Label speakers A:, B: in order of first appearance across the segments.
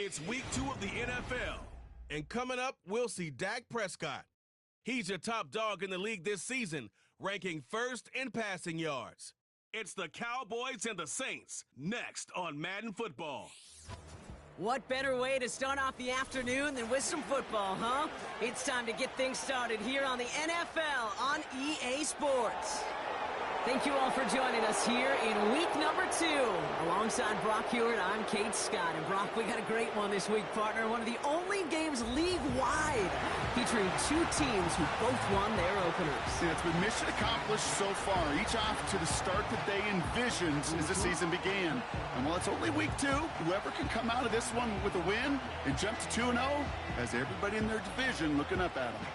A: It's week 2 of the NFL, and coming up, we'll see Dak Prescott. He's your top dog in the league this season, ranking first in passing yards. It's the Cowboys and the Saints, next on Madden Football.
B: What better way to start off the afternoon than with some football, huh? It's time to get things started here on the NFL on EA Sports. Thank you all for joining us here in week number 2. Alongside Brock Hewitt, I'm Kate Scott. And Brock, we got a great one this week, partner. One of the only games league-wide featuring 2 teams who both won their openers.
C: Yeah, it's been mission accomplished so far, each off to the start that they envisioned as the season began. And while it's only week 2, whoever can come out of this one with a win and jump to 2-0 has everybody in their division looking up at them.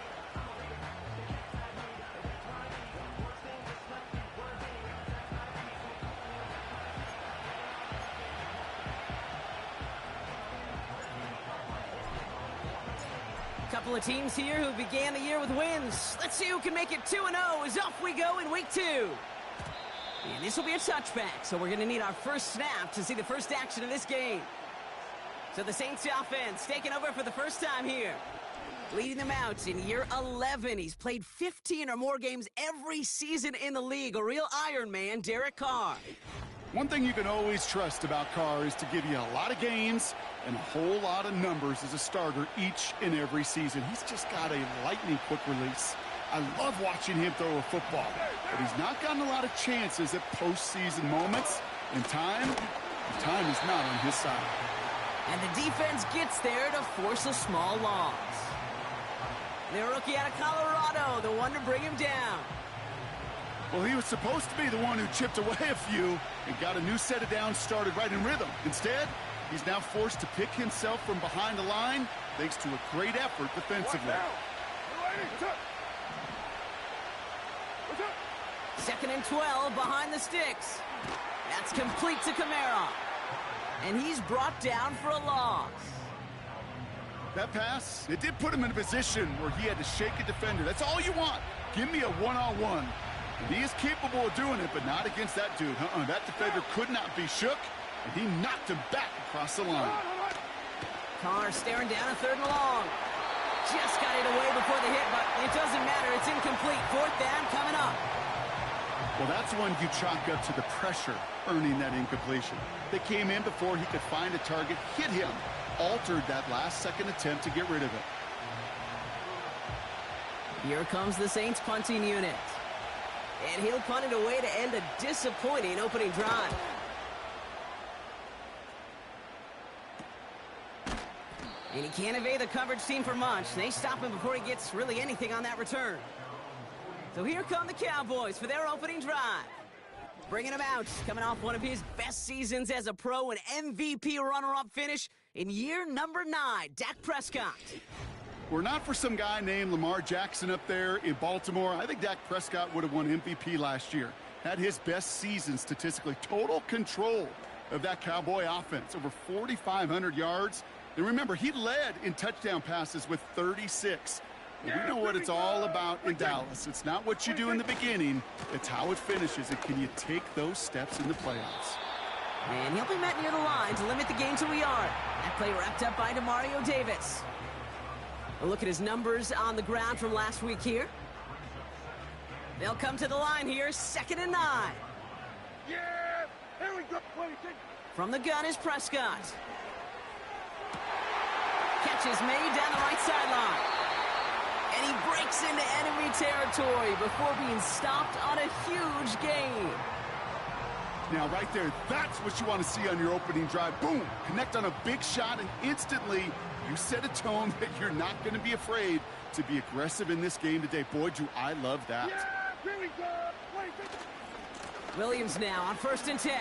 B: Couple of teams here who began the year with wins. Let's see who can make it 2-0 as off we go in week 2. And this will be a touchback, so we're going to need our first snap to see the first action of this game. So the Saints offense taking over for the first time here. Leading them out in year 11. He's played 15 or more games every season in the league. A real Iron Man, Derek Carr.
C: One thing you can always trust about Carr is to give you a lot of games and a whole lot of numbers as a starter each and every season. He's just got a lightning-quick release. I love watching him throw a football, but he's not gotten a lot of chances at postseason moments, and time is not on his side.
B: And the defense gets there to force a small loss. The rookie out of Colorado, the one to bring him down.
C: Well, he was supposed to be the one who chipped away a few and got a new set of downs started right in rhythm. Instead, he's now forced to pick himself from behind the line thanks to a great effort defensively.
B: 2nd and 12 behind the sticks. That's complete to Kamara. And he's brought down for a loss.
C: That pass, it did put him in a position where he had to shake a defender. That's all you want. Give me a one-on-one. And he is capable of doing it, but not against that dude. That defender could not be shook, and he knocked him back across the line.
B: Carr staring down a 3rd and long. Just got it away before the hit, but it doesn't matter. It's incomplete. 4th down coming up.
C: Well, that's one you chalk up to the pressure earning that incompletion. They came in before he could find a target, hit him, altered that last-second attempt to get rid of it.
B: Here comes the Saints punting unit. And he'll punt it away to end a disappointing opening drive. And he can't evade the coverage team for much. They stop him before he gets really anything on that return. So here come the Cowboys for their opening drive. Bringing him out, coming off one of his best seasons as a pro, an MVP runner-up finish in year number 9, Dak Prescott.
C: Were not for some guy named Lamar Jackson up there in Baltimore, I think Dak Prescott would have won MVP last year. Had his best season statistically. Total control of that Cowboy offense. Over 4,500 yards. And remember, he led in touchdown passes with 36. And we know what it's all about in Dallas. It's not what you do in the beginning. It's how it finishes. And can you take those steps in the playoffs?
B: And he'll be met near the line to limit the game to a yard. That play wrapped up by Demario Davis. A look at his numbers on the ground from last week here. They'll come to the line here, 2nd and 9.
D: Yeah, here we go.
B: From the gun is Prescott. Catch is made down the right sideline. And he breaks into enemy territory before being stopped on a huge gain.
C: Now, right there, that's what you want to see on your opening drive. Boom! Connect on a big shot, and instantly you set a tone that you're not going to be afraid to be aggressive in this game today. Boy, do I love that.
D: Yeah, here we go.
B: Williams now on 1st and 10.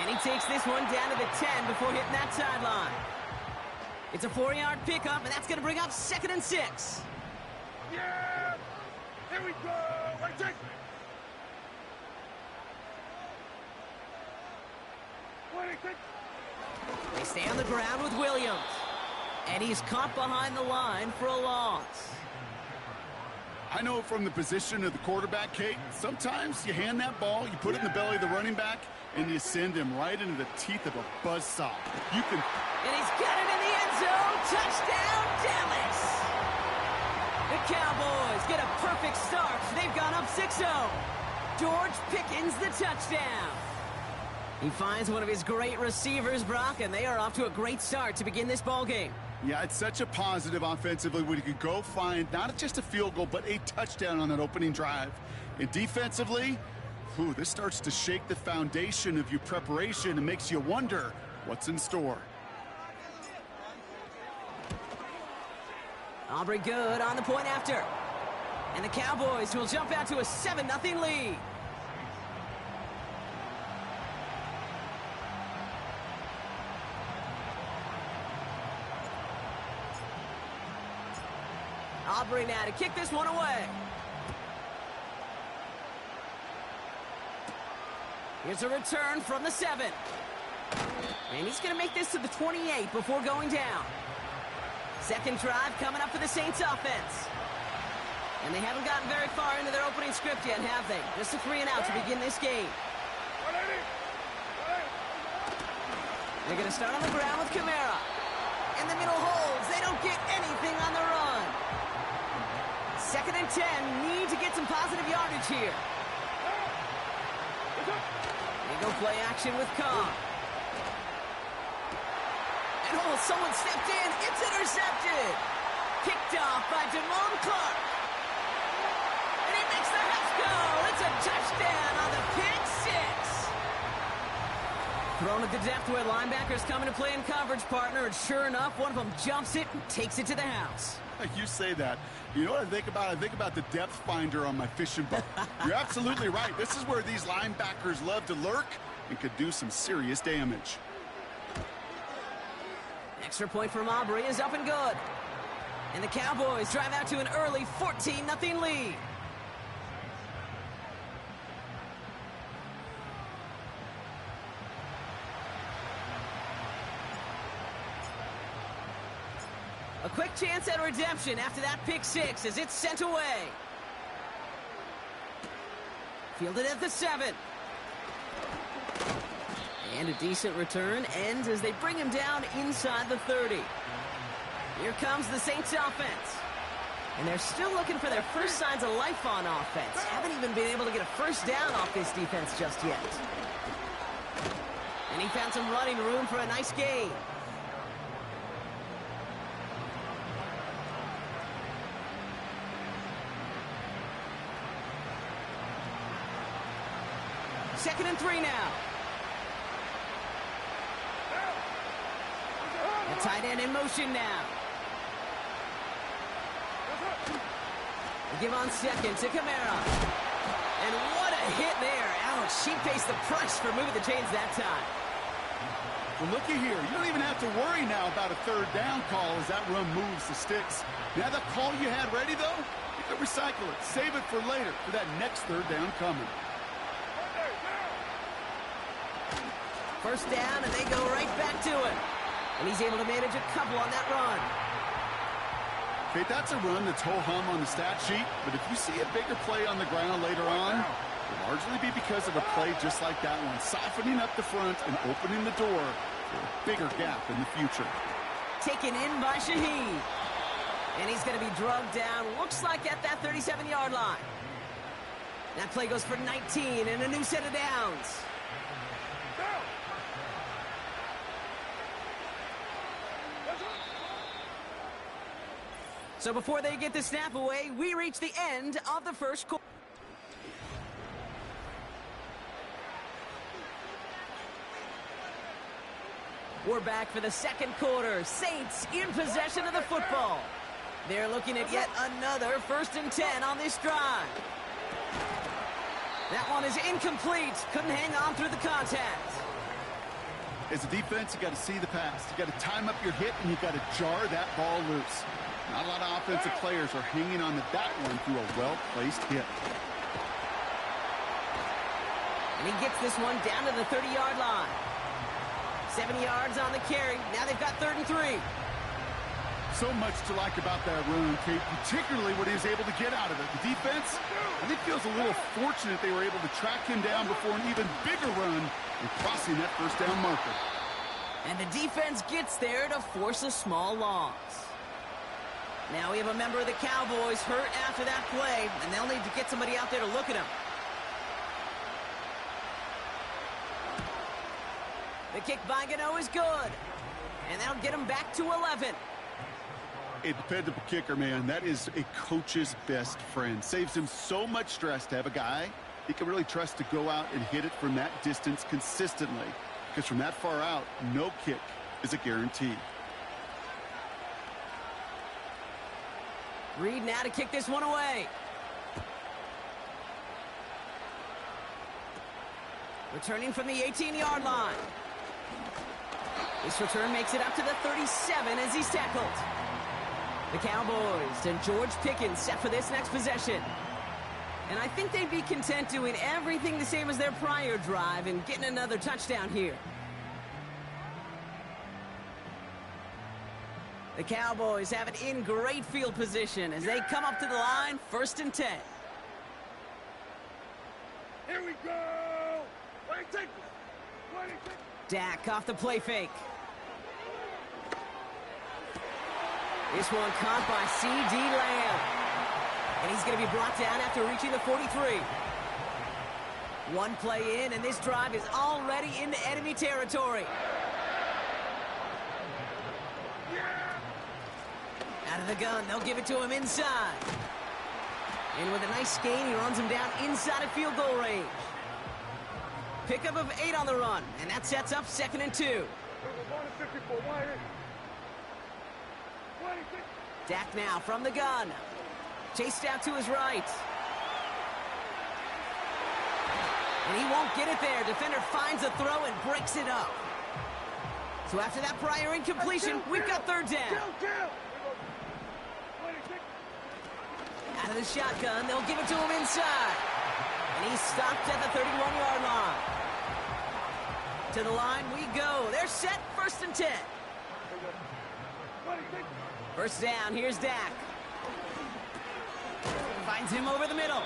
B: And he takes this one down to the 10 before hitting that sideline. It's a 4-yard pickup, and that's going to bring up 2nd and 6.
D: Yeah, here we go.
B: They stay on the ground with Williams. And he's caught behind the line for a loss.
C: I know from the position of the quarterback, Kate, sometimes you hand that ball, you put it in the belly of the running back, and you send him right into the teeth of a buzzsaw. You can...
B: And he's got it in the end zone. Touchdown, Dallas! The Cowboys get a perfect start. They've gone up 6-0. George Pickens the touchdown. He finds one of his great receivers, Brock, and they are off to a great start to begin this ball game.
C: Yeah, it's such a positive offensively when you could go find not just a field goal, but a touchdown on that opening drive. And defensively, this starts to shake the foundation of your preparation and makes you wonder what's in store.
B: Aubrey good on the point after. And the Cowboys will jump out to a 7-0 lead. Aubrey now to kick this one away. Here's a return from the 7. And he's going to make this to the 28 before going down. Second drive coming up for the Saints offense. And they haven't gotten very far into their opening script yet, have they? Just a 3-and-out to begin this game. They're going to start on the ground with Kamara. And the middle holds. They don't get anything on the run. 2nd and 10. Need to get some positive yardage here. They go play action with Cobb. And someone stepped in. It's intercepted. Picked off by Damone Clark. And he makes the Huffs go. It's a touchdown on the pick 6. Thrown at the depth where linebackers coming to play in coverage, partner. And sure enough, one of them jumps it and takes it to the house.
C: You say that. You know what I think about? I think about the depth finder on my fishing boat. You're absolutely right. This is where these linebackers love to lurk and could do some serious damage.
B: Extra point from Aubrey is up and good. And the Cowboys drive out to an early 14-0 lead. A quick chance at redemption after that pick 6 as it's sent away. Fielded at the 7. And a decent return ends as they bring him down inside the 30. Here comes the Saints offense. And they're still looking for their first signs of life on offense. Haven't even been able to get a first down off this defense just yet. And he found some running room for a nice gain. Second and 3 now. The tight end in motion now. They give on second to Kamara. And what a hit there. Ouch, she pays the price for moving the chains that time.
C: Well, looky here. You don't even have to worry now about a third down call as that run moves the sticks. Now that call you had ready, though, you can recycle it. Save it for later for that next third down coming.
B: First down, and they go right back to it. And he's able to manage a couple on that run.
C: Okay, that's a run that's ho-hum on the stat sheet, but if you see a bigger play on the ground later on, it'll largely be because of a play just like that one, softening up the front and opening the door for a bigger gap in the future.
B: Taken in by Shaheed. And he's going to be drugged down, looks like at that 37-yard line. That play goes for 19 and a new set of downs. So before they get the snap away, we reach the end of the first quarter. We're back for the second quarter. Saints in possession of the football. They're looking at yet another 1st and 10 on this drive. That one is incomplete. Couldn't hang on through the contact.
C: As a defense, you got to see the pass. You got to time up your hit, and you got to jar that ball loose. Not a lot of offensive players are hanging on to that one through a well-placed hit.
B: And he gets this one down to the 30-yard line. 7 yards on the carry. Now they've got 3rd and 3.
C: So much to like about that run, Kate, particularly what he was able to get out of it. The defense, I think, feels a little fortunate they were able to track him down before an even bigger run and crossing that first down marker.
B: And the defense gets there to force a small loss. Now we have a member of the Cowboys hurt after that play, and they'll need to get somebody out there to look at him. The kick by Gano is good, and that'll get him back to 11.
C: A dependable kicker, man. That is a coach's best friend. Saves him so much stress to have a guy he can really trust to go out and hit it from that distance consistently. Because from that far out, no kick is a guarantee.
B: Reed now to kick this one away. Returning from the 18-yard line. This return makes it up to the 37 as he's tackled. The Cowboys and George Pickens set for this next possession. And I think they'd be content doing everything the same as their prior drive and getting another touchdown here. The Cowboys have it in great field position as they come up to the line, 1st and 10.
D: Here we go! Ready, take it! Ready, take it!
B: Dak off the play fake. This one caught by C.D. Lamb. And he's going to be brought down after reaching the 43. One play in, and this drive is already into enemy territory. Out of the gun, they'll give it to him inside. And with a nice gain, he runs him down inside of field goal range. Pickup of 8 on the run, and that sets up 2nd and 2. Dak now from the gun. Chased out to his right. And he won't get it there. Defender finds a throw and breaks it up. So after that prior incompletion, we've got 3rd down. Out of the shotgun, they'll give it to him inside. And he's stopped at the 31-yard line. To the line we go. They're set, 1st and 10. 1st down, here's Dak. Finds him over the middle.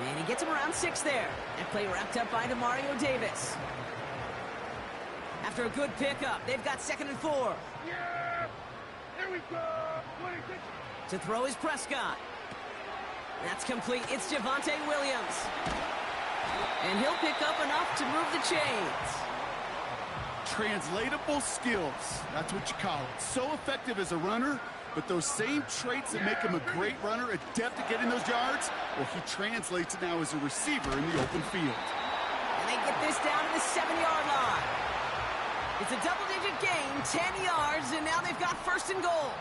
B: And he gets him around 6 there. That play wrapped up by Demario Davis. After a good pickup, they've got 2nd and 4.
D: Yeah! Here we go!
B: To throw is Prescott. That's complete. It's Javonte Williams. And he'll pick up enough to move the chains.
C: Translatable skills. That's what you call it. So effective as a runner, but those same traits that make him a great runner, adept at getting those yards, well, he translates it now as a receiver in the open field.
B: And they get this down to the 7-yard line. It's a double-digit gain, 10 yards, and now they've got 1st and goal.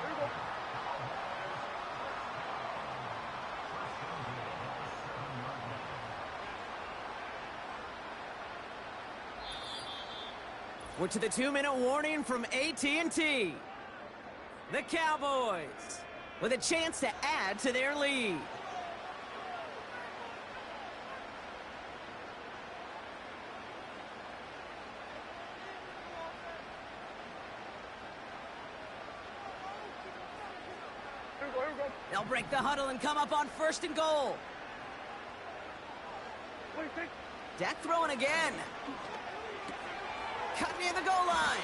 B: We're to the 2-minute warning from AT&T. The Cowboys with a chance to add to their lead. They'll break the huddle and come up on 1st and goal. Dak throwing again. Cut near the goal line.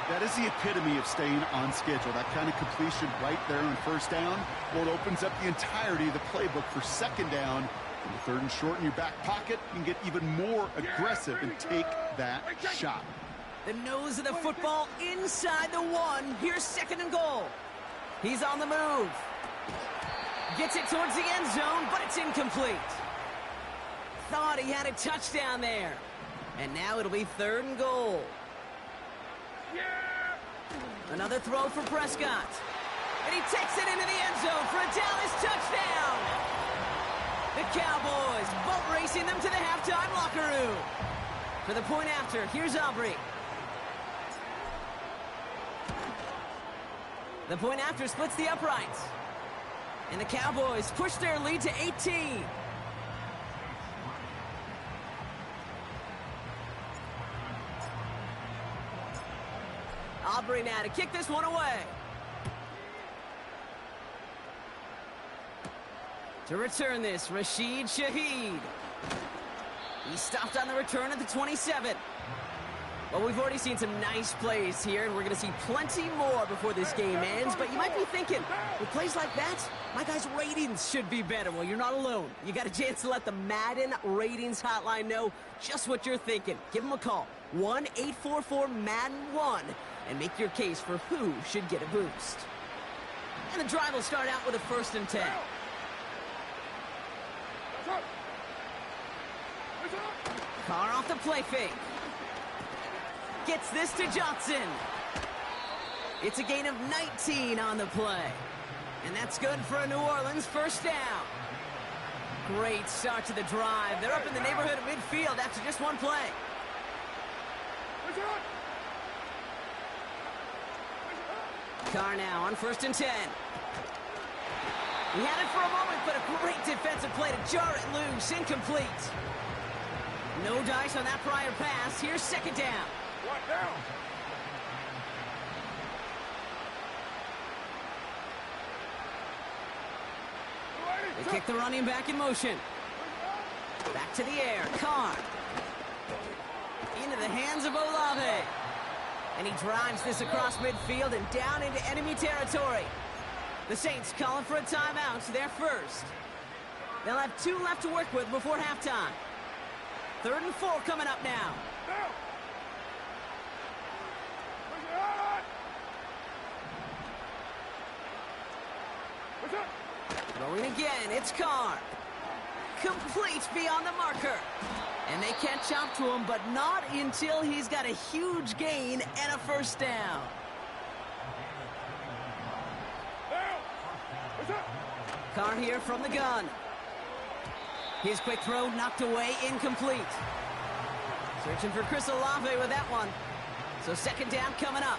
C: That is the epitome of staying on schedule. That kind of completion right there on 1st down. Well, it opens up the entirety of the playbook for 2nd down. In the 3rd and short in your back pocket, you can get even more aggressive and take that shot.
B: The nose of the football inside the 1. Here's 2nd and goal. He's on the move. Gets it towards the end zone, but it's incomplete. Thought he had a touchdown there. And now it'll be 3rd and goal. Another throw for Prescott. And he takes it into the end zone for a Dallas touchdown. The Cowboys boat racing them to the halftime locker room. For the point after, here's Aubrey. The point after splits the uprights. And the Cowboys push their lead to 18. Aubrey now to kick this one away. To return this, Rashid Shaheed. He stopped on the return at the 27. Well, we've already seen some nice plays here, and we're going to see plenty more before this game ends. But you might be thinking, with plays like that, my guys' ratings should be better. Well, you're not alone. You got a chance to let the Madden ratings hotline know just what you're thinking. Give them a call, 1-844-MADDEN-1, and make your case for who should get a boost. And the drive will start out with a 1st and 10. Carr off the play fake. Gets this to Johnson. It's a gain of 19 on the play. And that's good for a New Orleans 1st down. Great start to the drive. They're up in the neighborhood of midfield after just one play. Carr now on 1st and 10. He had it for a moment, but a great defensive play to jar it loose. Incomplete. No dice on that prior pass. Here's 2nd down.
D: What down?
B: They kick the running back in motion. Back to the air. Carr. Into the hands of Olave. And he drives this across midfield and down into enemy territory. The Saints calling for a timeout. They're first. They'll have 2 left to work with before halftime. 3rd and 4 coming up now. Throwing again, it's Carr. Complete beyond the marker. And they catch up to him, but not until he's got a huge gain and a 1st down. Carr here from the gun. His quick throw knocked away, incomplete. Searching for Chris Olave with that one. So 2nd down coming up.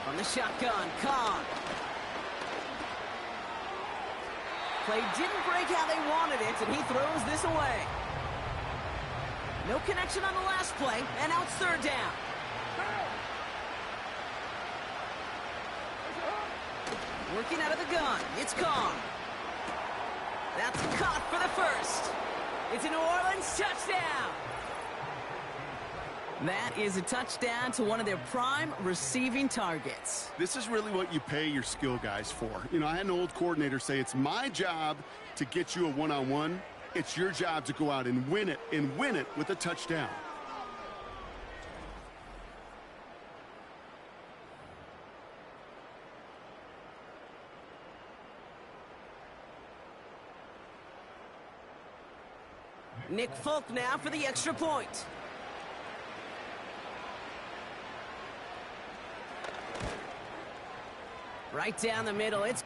B: From the shotgun, Carr. Play didn't break how they wanted it, and he throws this away. No connection on the last play, and now it's 3rd down. Working out of the gun, it's Carr. That's caught for the 1st. It's a New Orleans touchdown. That is a touchdown to one of their prime receiving targets.
C: This is really what you pay your skill guys for. You know, I had an old coordinator say it's my job to get you a one-on-one. It's your job to go out and win it with a touchdown.
B: Nick Folk now for the extra point. Right down the middle, it's...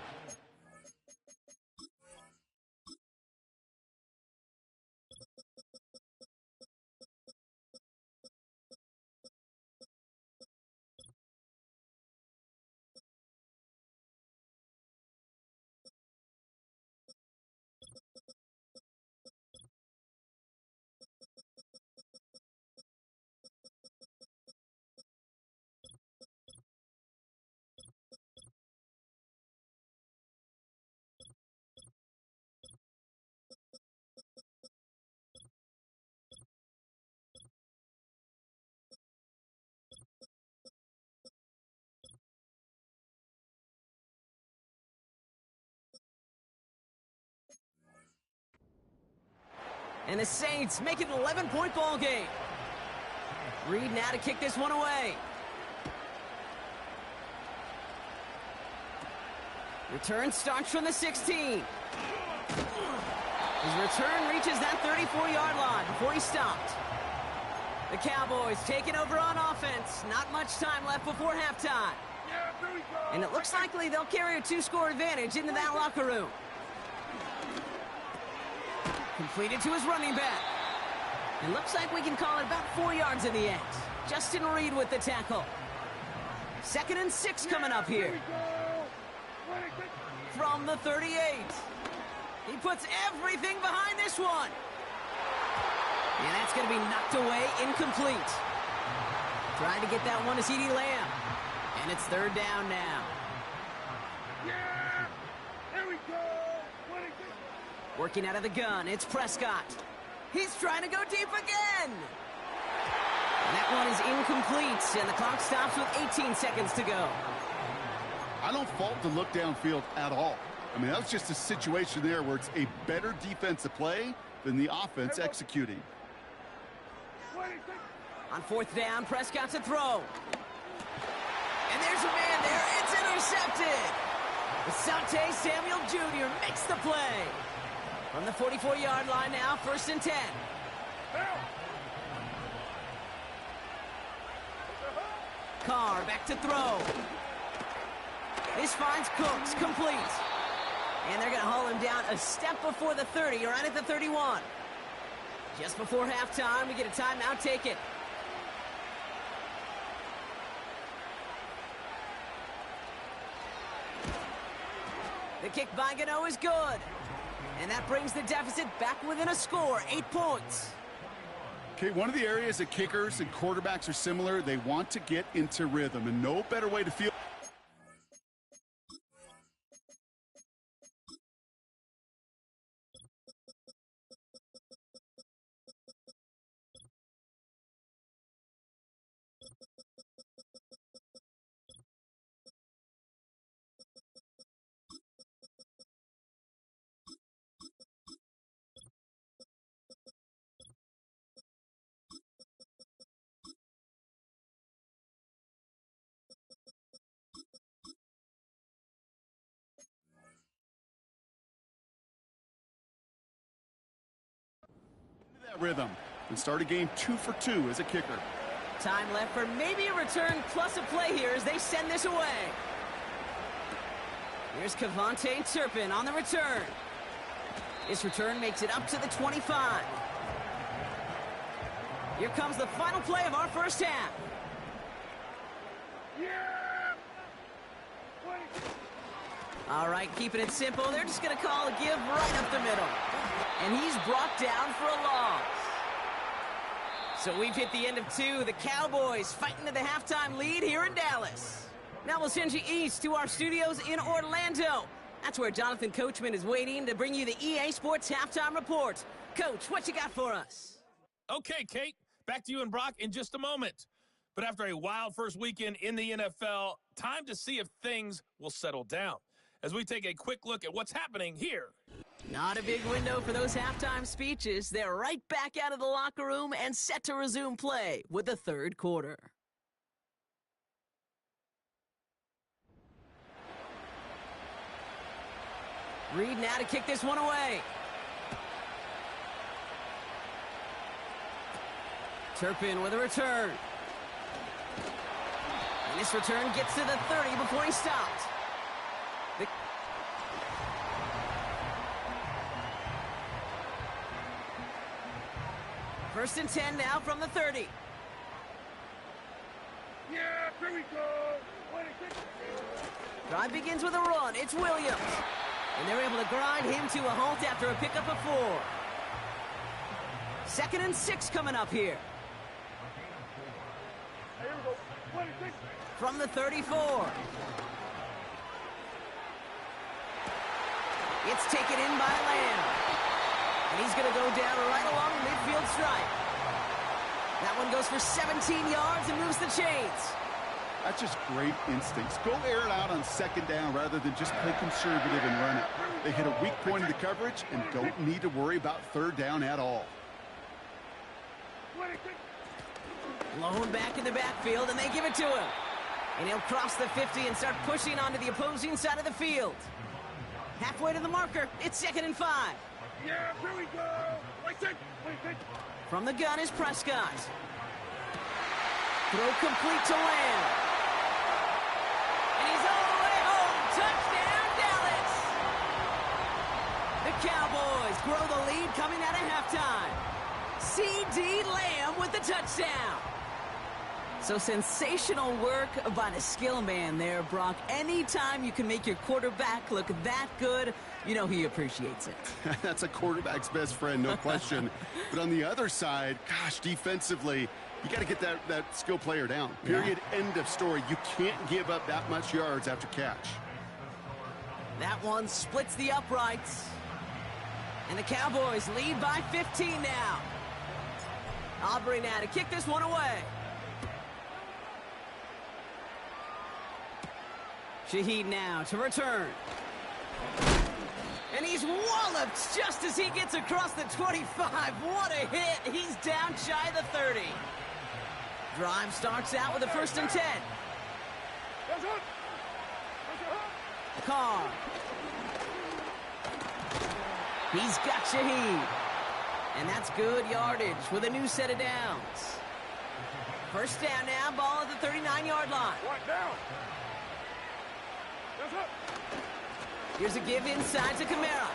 B: And the Saints make it an 11-point ball game. Reed now to kick this one away. Return starts from the 16. His return reaches that 34-yard line before he stopped. The Cowboys taking over on offense. Not much time left before halftime. And it looks likely they'll carry a 2-score advantage into that locker room. Completed to his running back. It looks like we can call it about 4 yards in the end. Justin Reed with the tackle. 2nd and 6 coming up here. From the 38. He puts everything behind this one. And that's going to be knocked away, incomplete. Trying to get that one to CeeDee Lamb. And it's third down now.
D: Yeah! Here we go! 22.
B: Working out of the gun, it's Prescott. He's trying to go deep again. And that one is incomplete, and the clock stops with 18 seconds to go.
C: I don't fault the look downfield at all. I mean, that was just a situation there where it's a better defensive play than the offense executing.
D: 26.
B: On fourth down, Prescott to throw. And there's a man there. It's intercepted. Asante Samuel Jr. makes the play. From the 44-yard line now, first and 10.
D: Help!
B: Carr back to throw. This finds Cooks, complete. And they're going to haul him down a step before the 30, right at the 31. Just before halftime, we get a timeout taken. The kick by Gano is good. And that brings the deficit back within a score, 8 points.
C: Okay, one of the areas that kickers and quarterbacks are similar, they want to get into rhythm, and no better way to feel. That rhythm and start a game 2 for 2 as a kicker.
B: Time left for maybe a return plus a play here as they send this away. Here's Kevontae Turpin on the return. This return makes it up to the 25. Here comes the final play of our first half.
D: Yeah! 20.
B: All right, keeping it simple. They're just going to call a give right up the middle. And he's brought down for a loss. So we've hit the end of 2. The Cowboys fighting to the halftime lead here in Dallas. Now we'll send you east to our studios in Orlando. That's where Jonathan Coachman is waiting to bring you the EA Sports Halftime Report. Coach, what you got for us?
E: Okay, Kate, back to you and Brock in just a moment. But after a wild first weekend in the NFL, time to see if things will settle down as we take a quick look at what's happening here.
B: Not a big window for those halftime speeches. They're right back out of the locker room and set to resume play with the third quarter. Reed now to kick this one away. Turpin with a return. And this return gets to the 30 before he stopped. First and 10 now from the 30.
D: Yeah, here we go! 26.
B: Drive begins with a run. It's Williams. And they're able to grind him to a halt after a pickup of 4. Second and 6 coming up here.
D: Here we go! 26.
B: From the 34. It's taken in by Lamb. And he's going to go down right along the midfield stripe. That one goes for 17 yards and moves the chains.
C: That's just great instincts. Go air it out on second down rather than just play conservative and run it. They hit a weak point in the coverage and don't need to worry about third down at all.
D: 26.
B: Blown back in the backfield, and they give it to him. And he'll cross the 50 and start pushing onto the opposing side of the field. Halfway to the marker, it's second and 5.
D: Yeah, here we go! 26. 26.
B: From the gun is Prescott. Throw complete to Lamb. And he's all the way home. Touchdown, Dallas! The Cowboys grow the lead coming out of halftime. C.D. Lamb with the touchdown. So sensational work by the skill man there, Brock. Anytime you can make your quarterback look that good, you know he appreciates it.
C: That's a quarterback's best friend, no question. But on the other side, gosh, defensively, you got to get that skill player down. Period.
B: Yeah.
C: End of story. You can't give up that much yards after catch.
B: That one splits the uprights. And the Cowboys lead by 15 now. Aubrey now to kick this one away. Shaheed now to return. And he's walloped just as he gets across the 25. What a hit. He's down shy of the 30. Drive starts out with a 1st and 10. Carr. He's got Shaheed. And that's good yardage with a new set of downs. 1st down now, ball at the 39-yard line. Here's a give inside to Kamara.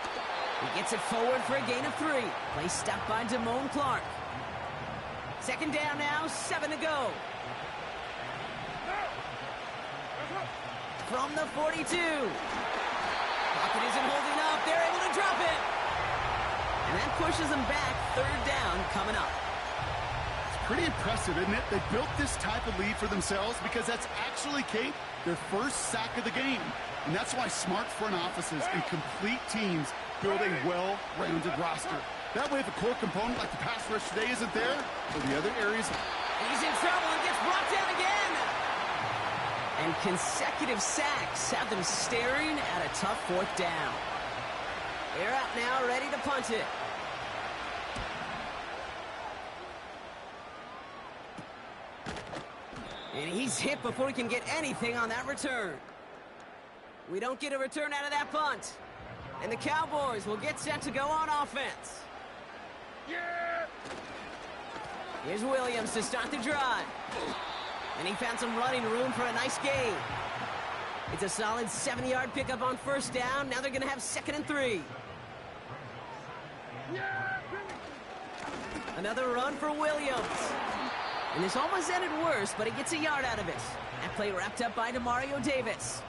B: He gets it forward for a gain of 3. Play stopped by Damone Clark. 2nd down now, 7 to go. From the 42. Pocket isn't holding up. They're able to drop it. And that pushes them back. 3rd down coming up.
C: It's pretty impressive, isn't it? They built this type of lead for themselves because that's actually, Kate, their first sack of the game. And that's why smart front offices and complete teams build a well-rounded roster. That way, if a core component like the pass rush today isn't there, for the other areas...
B: He's in trouble and gets brought down again. And consecutive sacks have them staring at a tough 4th down. They're out now, ready to punt it. And he's hit before he can get anything on that return. We don't get a return out of that punt. And the Cowboys will get set to go on offense.
D: Yeah!
B: Here's Williams to start the drive. And he found some running room for a nice gain. It's a solid 7-yard pickup on 1st down. Now they're going to have 2nd and 3.
D: Yeah!
B: Another run for Williams. And this almost ended worse, but he gets a yard out of it. That play wrapped up by Demario Davis.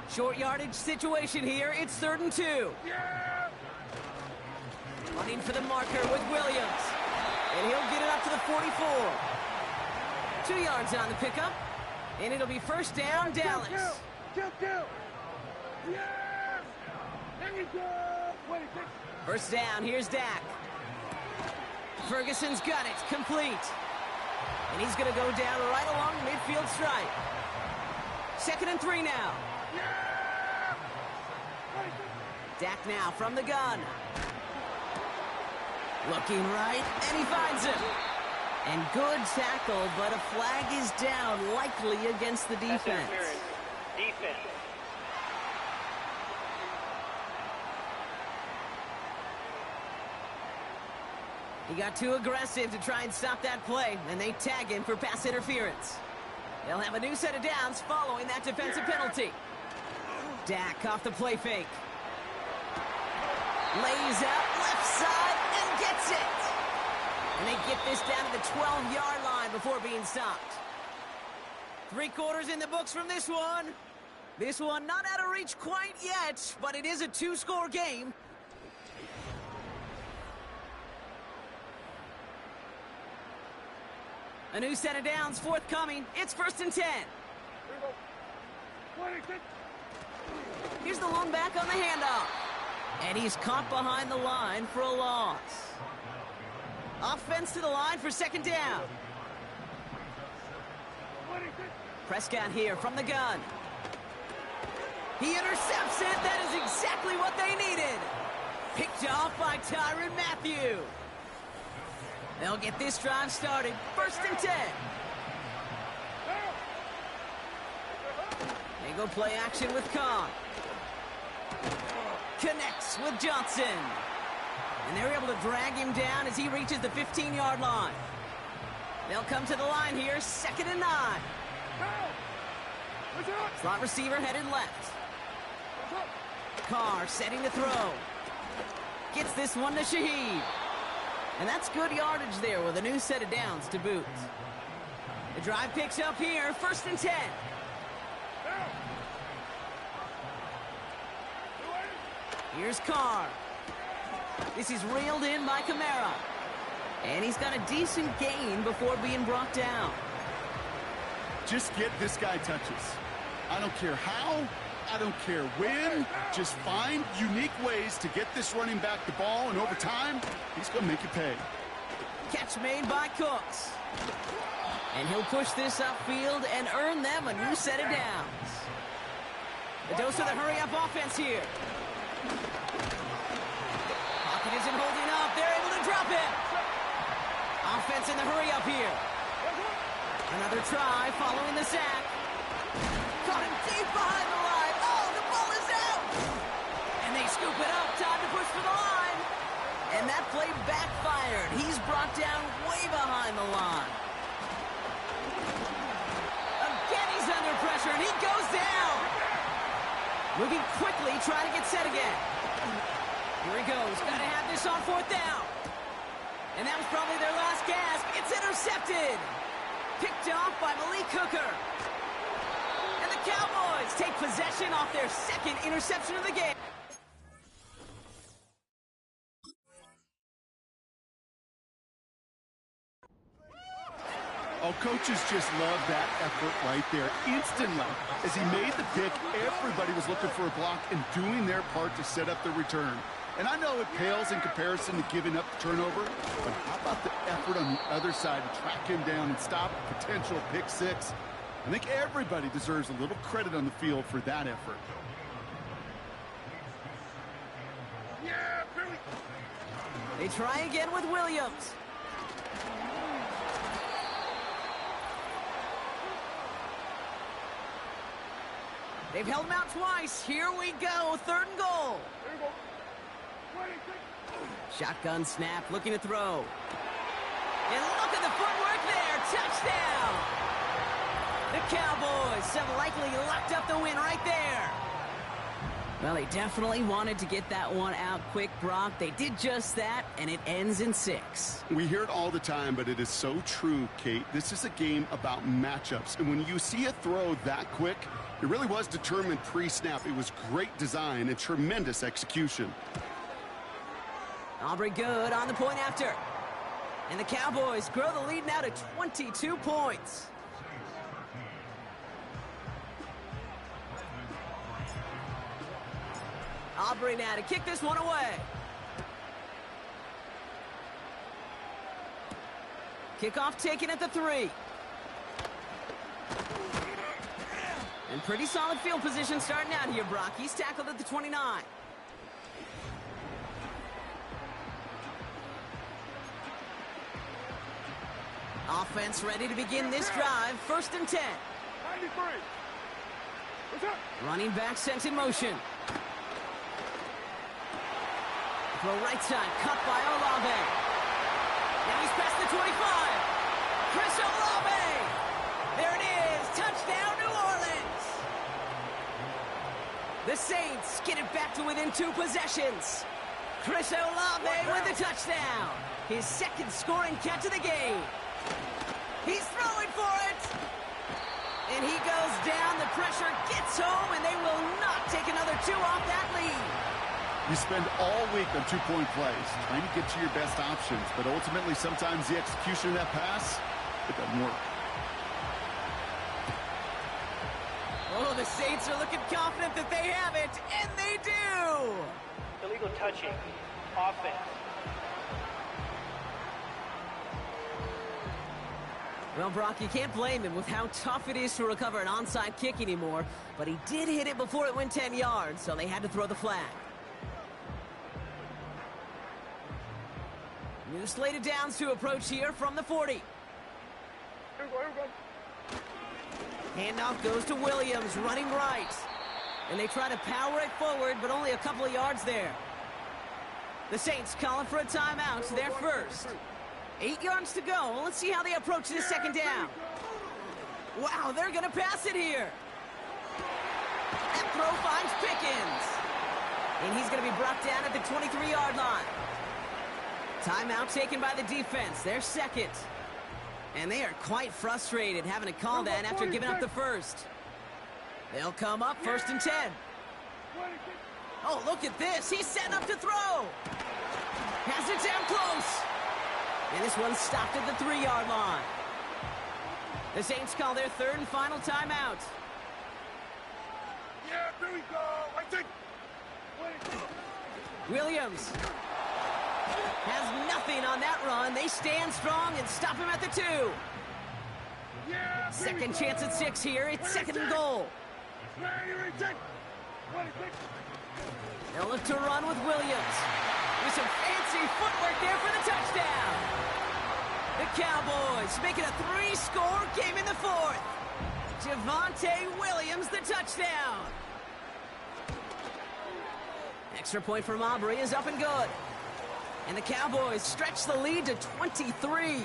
B: Short yardage situation here. It's 3rd and 2.
D: Yeah!
B: Running for the marker with Williams. And he'll get it up to the 44. 2 yards on the pickup. And it'll be 1st down, Dallas.
D: Kill! Yes! There you go!
B: 1st down, here's Dak. Ferguson's got it, complete. And he's going to go down right along the midfield stripe. 2nd and 3 now. Dak now from the gun. Looking right, and he finds him. And good tackle, but a flag is down, likely against the defense.
F: Defense.
B: He got too aggressive to try and stop that play, and they tag him for pass interference. They'll have a new set of downs following that defensive penalty. Dak off the play fake. Lays out left side and gets it. And they get this down to the 12-yard line before being stopped. 3 quarters in the books from this one. This one not out of reach quite yet, but it is a 2-score game. A new set of downs forthcoming. It's 1st and 10. Here's the lone back on the handoff. And he's caught behind the line for a loss. Offense to the line for 2nd down. Prescott here from the gun. He intercepts it. That is exactly what they needed. Picked off by Tyrann Mathieu. They'll get this drive started. 1st and 10. They go play action with Khan. Connects with Johnson. And they're able to drag him down as he reaches the 15-yard line. They'll come to the line here, 2nd and 9. Slot receiver headed left. Carr setting to throw. Gets this one to Shaheed. And that's good yardage there with a new set of downs to boot. The drive picks up here, 1st and 10. Here's Carr. This is reeled in by Kamara. And he's got a decent gain before being brought down.
C: Just get this guy touches. I don't care how, I don't care when. Just find unique ways to get this running back the ball, and over time, he's going to make you pay.
B: Catch made by Cooks. And he'll push this upfield and earn them a new set of downs. A dose of the hurry-up offense here. Pocket isn't holding up. They're able to drop it. Offense in the hurry-up here. Another try following the sack. Caught him deep behind the line. Oh, the ball is out. And they scoop it up. Time to push for the line. And that play backfired. He's brought down way behind the line. Again, he's under pressure, and he goes down. Moving quickly, trying to get set again. Here he goes. Got to have this on 4th down. And that was probably their last gasp. It's intercepted. Picked off by Malik Hooker. And the Cowboys take possession off their 2nd interception of the game.
C: Oh, coaches just love that effort right there. Instantly, as he made the pick, everybody was looking for a block and doing their part to set up the return. And I know it pales in comparison to giving up the turnover, but how about the effort on the other side to track him down and stop a potential pick 6? I think everybody deserves a little credit on the field for that effort.
D: Yeah, Billy.
B: They try again with Williams. They've held him out twice. Here we go. 3rd and goal.
D: There you go. 20,
B: Shotgun snap, looking to throw. And look at the footwork there. Touchdown. The Cowboys have likely locked up the win right there. Well, they definitely wanted to get that one out quick, Brock. They did just that, and it ends in 6.
C: We hear it all the time, but it is so true, Kate. This is a game about matchups. And when you see a throw that quick, it really was determined pre-snap. It was great design and tremendous execution.
B: Aubrey good on the point after. And the Cowboys grow the lead now to 22 points. Aubrey now to kick this one away. Kickoff taken at the 3. And pretty solid field position starting out here, Brock. He's tackled at the 29. Offense ready to begin this drive. 1st and 10.
D: 93. What's up?
B: Running back sent in motion. Throw right side, cut by Olave. Now he's past the 25. Chris Olave. There it is. Touchdown, New Orleans. The Saints get it back to within 2 possessions. Chris Olave with the touchdown. His 2nd scoring catch of the game. He's throwing for it. And he goes down. The pressure gets home, and they will not take another 2 off that lead.
C: You spend all week on 2-point plays, trying to get to your best options, but ultimately sometimes the execution of that pass, it doesn't work.
B: Oh, the Saints are looking confident that they have it, and they do!
F: Illegal touching. Offense.
B: Well, Brock, you can't blame him with how tough it is to recover an onside kick anymore, but he did hit it before it went 10 yards, so they had to throw the flag. New slate of downs to approach here from the 40.
D: Here we go.
B: Handoff goes to Williams, running right. And they try to power it forward, but only a couple of yards there. The Saints calling for a timeout, their first. 8 yards to go. Let's see how they approach this 2nd down. Wow, they're going to pass it here. That throw finds Pickens. And he's going to be brought down at the 23-yard line. Timeout taken by the defense, their 2nd. And they are quite frustrated having to call that after giving up the first. They'll come up 1st and 10. Oh, look at this. He's setting up to throw. Has it down close. And this one's stopped at the 3-yard line. The Saints call their 3rd and final timeout.
D: Yeah, there we go. I think.
B: Williams has nothing on that run. They stand strong and stop him at the 2.
D: Yeah,
B: Second chance at 6 here. It's 2nd and goal. They'll look to run with Williams. With some fancy footwork there for the touchdown. The Cowboys make it a 3-score game in the 4th. Javonte Williams, the touchdown. Extra point from Aubrey is up and good. And the Cowboys stretch the lead to 23.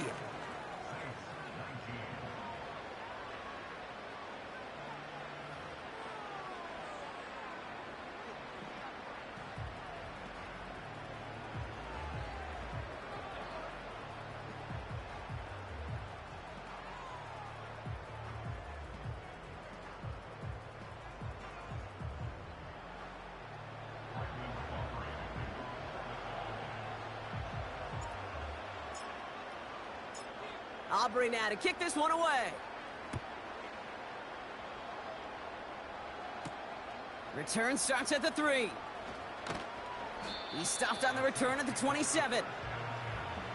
B: Aubrey now to kick this one away. Return starts at the 3. He stopped on the return at the 27.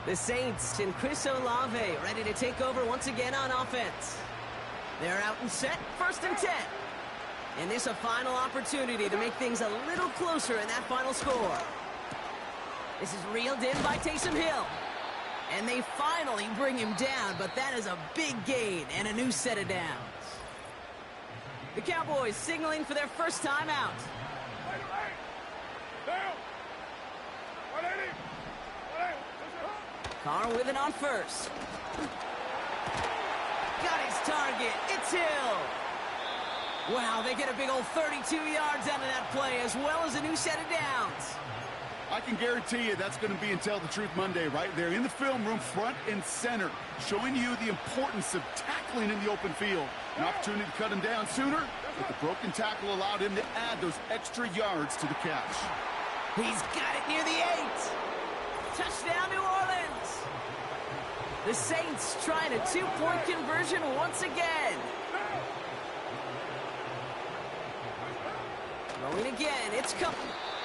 B: The Saints and Chris Olave ready to take over once again on offense. They're out and set, 1st and 10. And this a final opportunity to make things a little closer in that final score. This is reeled in by Taysom Hill. And they finally bring him down, but that is a big gain and a new set of downs. The Cowboys signaling for their first time out. Carr with it on 1st. Got his target. It's Hill. Wow, they get a big old 32 yards out of that play, as well as a new set of downs.
C: I can guarantee you that's going to be in Tell the Truth Monday right there in the film room, front and center, showing you the importance of tackling in the open field. An opportunity to cut him down sooner, but the broken tackle allowed him to add those extra yards to the catch.
B: He's got it near the 8. Touchdown, New Orleans. The Saints trying a 2-point conversion once again. Going again, it's Cup.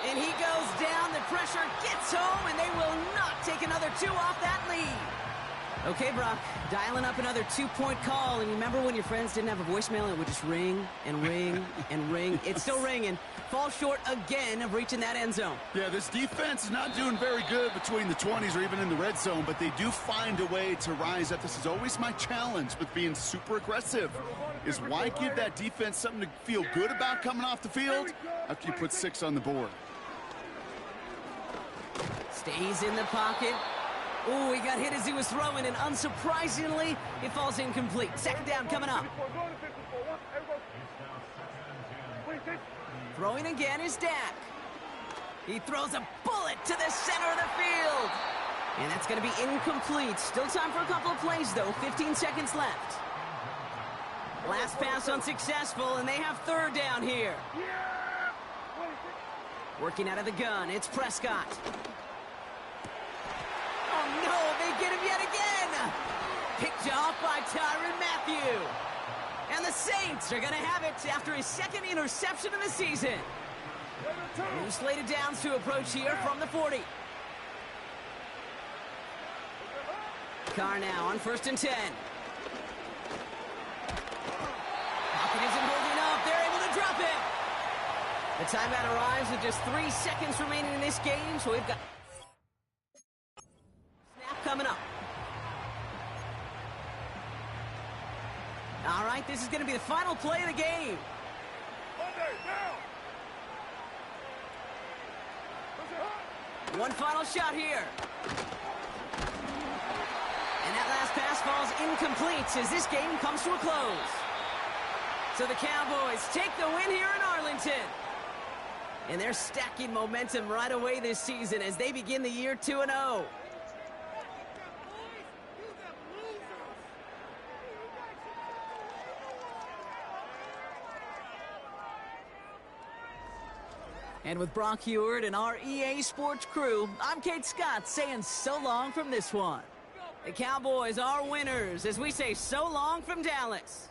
B: And he goes down, the pressure gets home, and they will not take another 2 off that lead. Okay, Brock, dialing up another 2-point call, and remember when your friends didn't have a voicemail and it would just ring and ring and ring? It's still ringing. Falls short again of reaching that end zone.
C: Yeah, this defense is not doing very good between the 20s or even in the red zone, but they do find a way to rise up. This is always my challenge with being super aggressive, is why give that defense something to feel good about coming off the field after you put 6 on the board.
B: Stays in the pocket. Oh, he got hit as he was throwing, and unsurprisingly, it falls incomplete. 2nd down coming up. Throwing again is Dak. He throws a bullet to the center of the field. And that's going to be incomplete. Still time for a couple of plays, though. 15 seconds left. Last pass unsuccessful, and they have 3rd down here. Working out of the gun, it's Prescott. Oh, no, they get him yet again. Picked off by Tyrann Mathieu. And the Saints are going to have it after his 2nd interception of the season. New slated downs to approach here from the 40. Carr now on 1st and 10. Pocket isn't holding up. They're able to drop it. The timeout arrives with just 3 seconds remaining in this game, so we've got snap coming up. All right, this is going to be the final play of the game. One final shot here. And that last pass falls incomplete as this game comes to a close. So the Cowboys take the win here in Arlington. And they're stacking momentum right away this season as they begin the year 2-0. And with Brock Heward and our EA Sports crew, I'm Kate Scott saying so long from this one. The Cowboys are winners as we say so long from Dallas.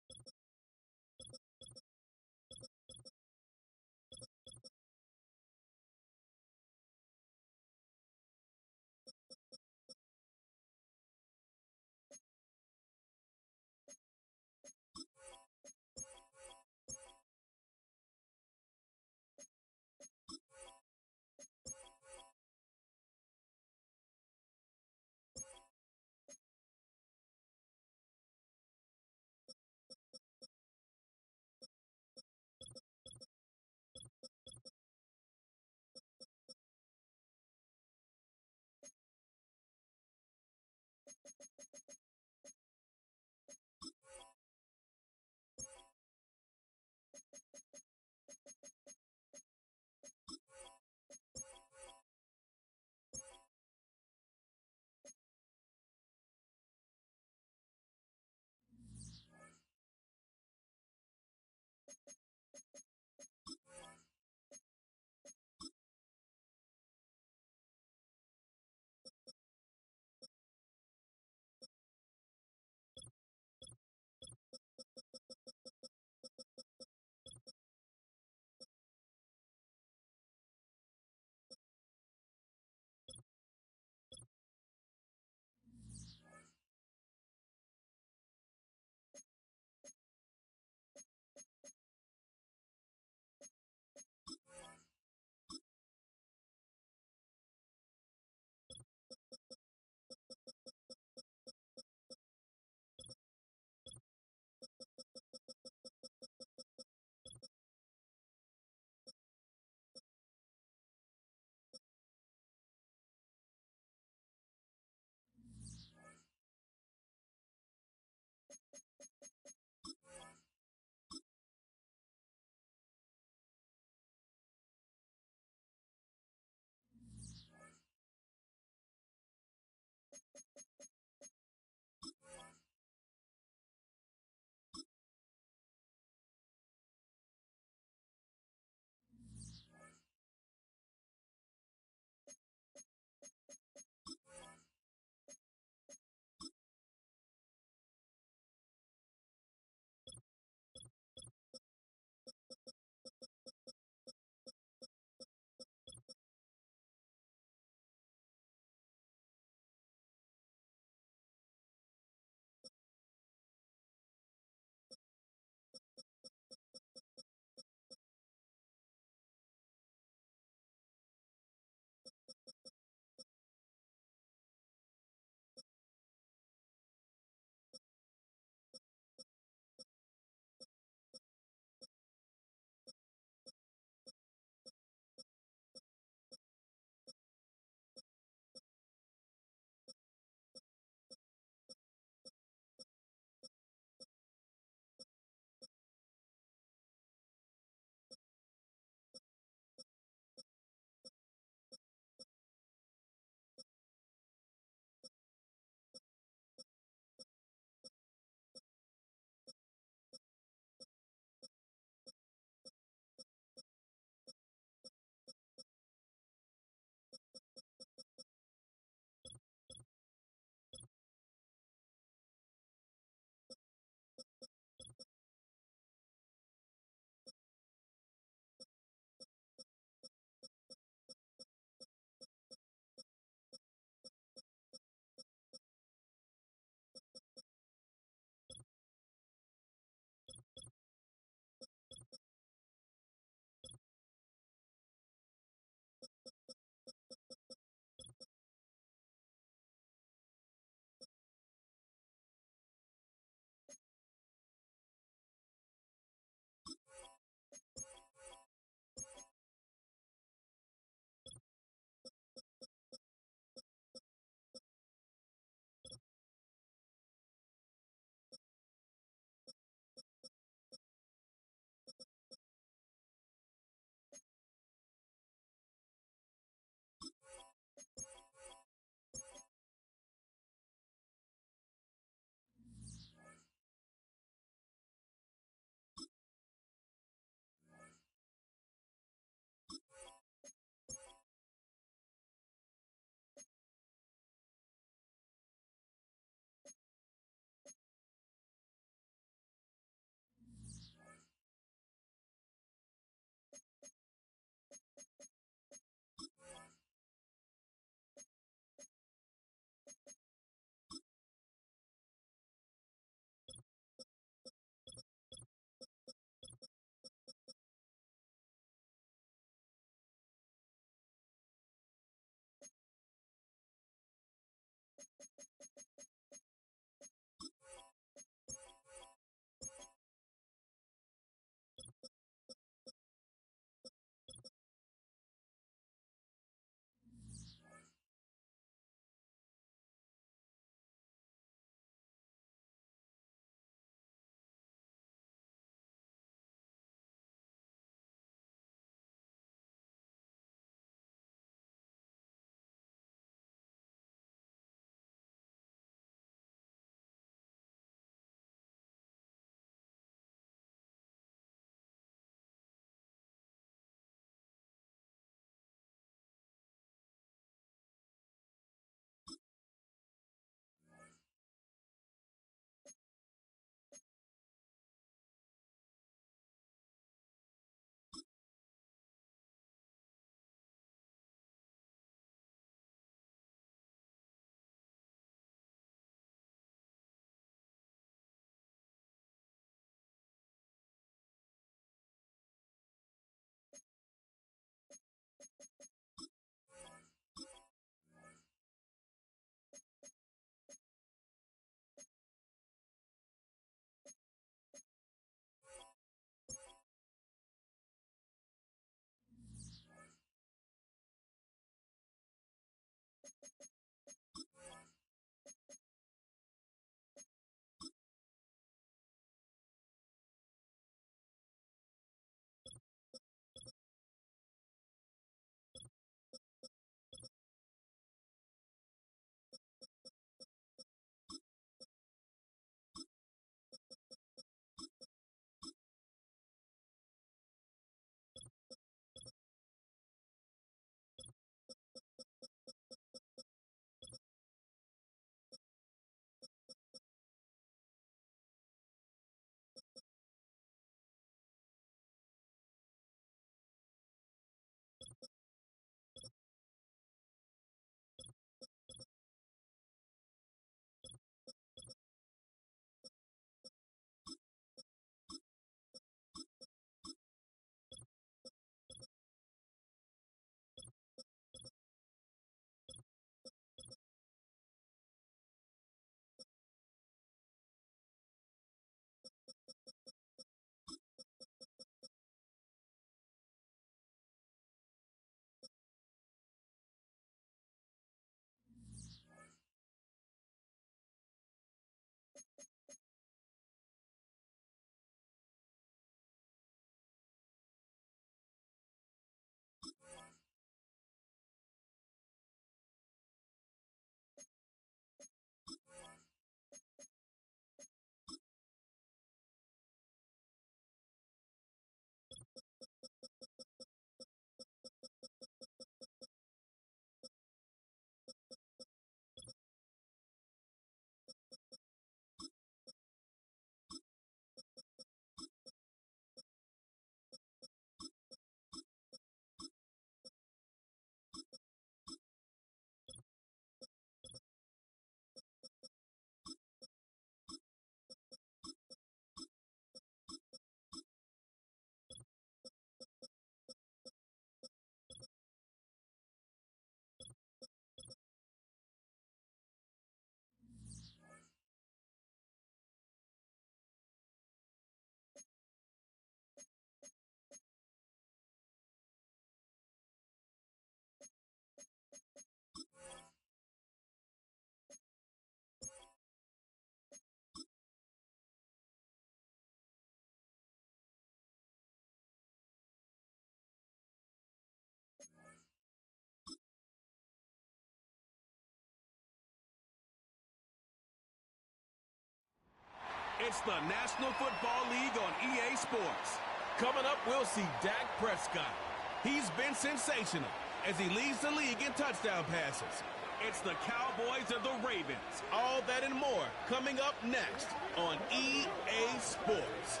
A: It's the National Football League on EA Sports. Coming up, we'll see Dak Prescott. He's been sensational as he leads the league in touchdown passes. It's the Cowboys and the Ravens. All that and more coming up next on EA Sports.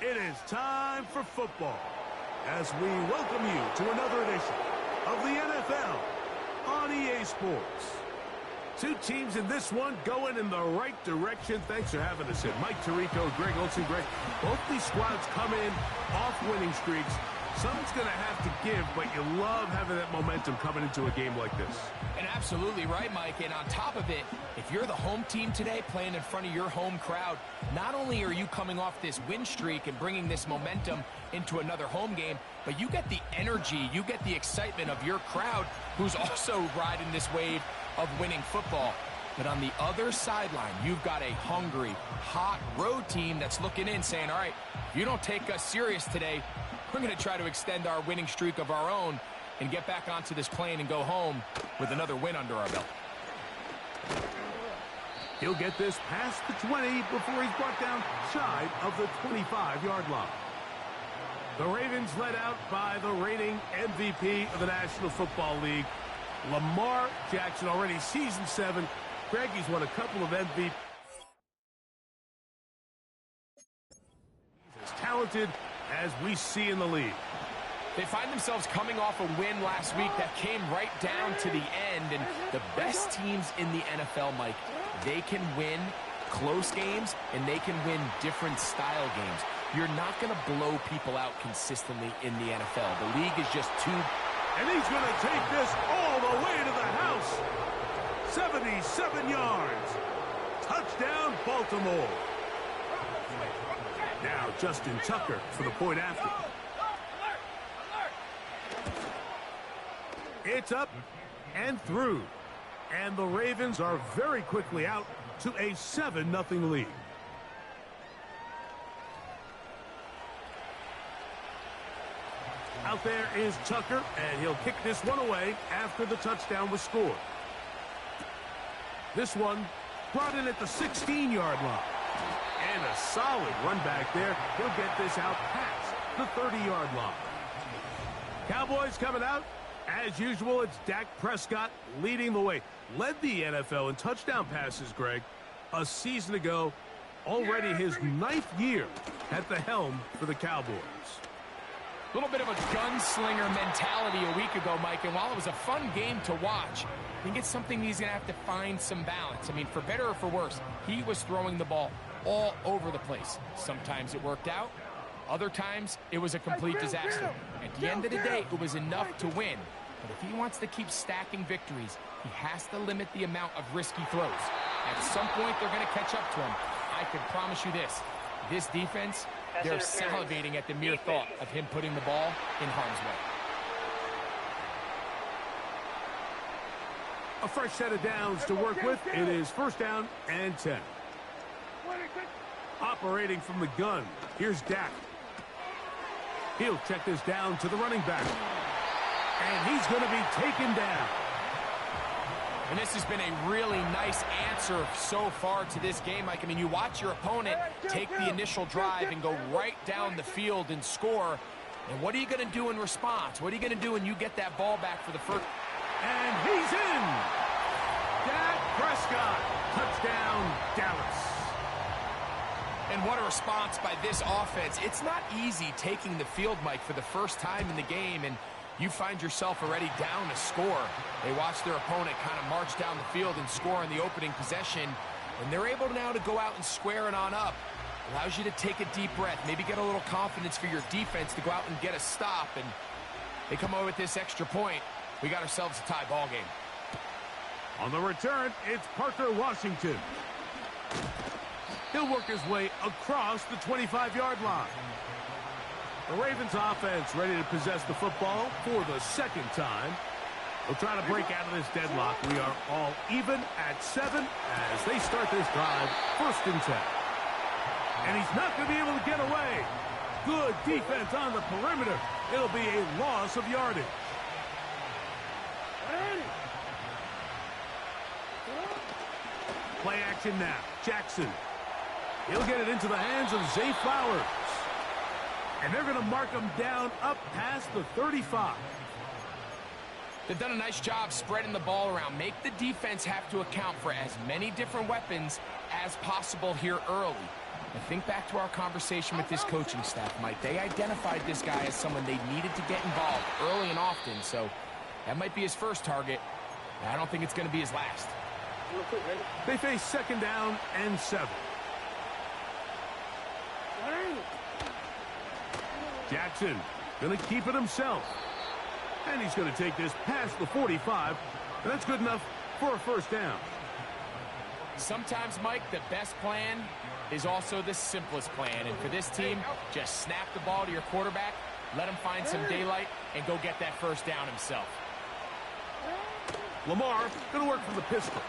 G: It is time for football as we welcome you to another edition of the NFL on EA Sports. Two teams in this one going in the right direction. Thanks for having us in. Mike Tirico, Greg Olsen. Greg, both these squads come in off winning streaks. Something's going to have to give, but you love having that momentum coming into a game like this.
H: And absolutely right, Mike. And on top of it, if you're the home team today playing in front of your home crowd, not only are you coming off this win streak and bringing this momentum into another home game, but you get the energy, you get the excitement of your crowd who's also riding this wave of winning football. But on the other sideline, you've got a hungry, hot road team that's looking in saying, all right, if you don't take us serious today, we're going to try to extend our winning streak of our own and get back onto this plane and go home with another win under our belt.
G: He'll get this past the 20 before he's brought down shy of the 25-yard line. The Ravens led out by the reigning MVP of the National Football League, Lamar Jackson, already season 7. Greg, he's won a couple of MVPs. He's as talented as we see in the league.
H: They find themselves coming off a win last week that came right down to the end, and the best teams in the NFL, Mike, they can win close games and they can win different style games. You're not going to blow people out consistently in the NFL. The league is just too...
G: And he's going to take this all the way to the house. 77 yards. Touchdown, Baltimore. Now Justin Tucker for the point after. It's up and through. And the Ravens are very quickly out to a 7-0 lead. Out there is Tucker, and he'll kick this one away after the touchdown was scored. This one brought in at the 16-yard line. And a solid run back there. He'll get this out past the 30-yard line. Cowboys coming out. As usual, it's Dak Prescott leading the way. Led the NFL in touchdown passes, Greg, a season ago. Already his 9th year at the helm for the Cowboys.
H: A little bit of a gunslinger mentality a week ago, Mike, and while it was a fun game to watch, I think it's something he's going to have to find some balance. I mean, for better or for worse, he was throwing the ball all over the place. Sometimes it worked out. Other times, it was a complete disaster. At the end of the day, it was enough to win. But if he wants to keep stacking victories, he has to limit the amount of risky throws. At some point, they're going to catch up to him. I can promise you this defense, they're salivating at the mere thought of him putting the ball in harm's way.
G: A fresh set of downs to work with. It is 1st down and 10. Operating from the gun, here's Dak. He'll check this down to the running back. And he's going to be taken down.
H: And this has been a really nice answer so far to this game, Mike. I mean, you watch your opponent take the initial drive and go right down the field and score. And what are you going to do in response? What are you going to do when you get that ball back for the first?
G: And he's in. Dak Prescott. Touchdown, Dallas.
H: And what a response by this offense. It's not easy taking the field, Mike, for the first time in the game, and you find yourself already down a score. They watch their opponent kind of march down the field and score in the opening possession, and they're able now to go out and square it on up. Allows you to take a deep breath, maybe get a little confidence for your defense to go out and get a stop, and they come away with this extra point. We got ourselves a tie ball game.
G: On the return, it's Parker Washington. He'll work his way across the 25-yard line. The Ravens offense ready to possess the football for the 2nd time. We'll try to break out of this deadlock. We are all even at 7 as they start this drive, 1st and 10. And he's not going to be able to get away. Good defense on the perimeter. It'll be a loss of yardage. Play action now. Jackson. He'll get it into the hands of Zay Flowers. And they're going to mark him down up past the 35.
H: They've done a nice job spreading the ball around. Make the defense have to account for as many different weapons as possible here early. And think back to our conversation with this coaching staff, Mike. They identified this guy as someone they needed to get involved early and often. So that might be his first target. I don't think it's going to be his last.
G: They face second down and 7. Jackson going to keep it himself. And he's going to take this past the 45. And that's good enough for a first down.
H: Sometimes, Mike, the best plan is also the simplest plan. And for this team, just snap the ball to your quarterback, let him find some daylight, and go get that first down himself.
G: Lamar going to work from the pistol.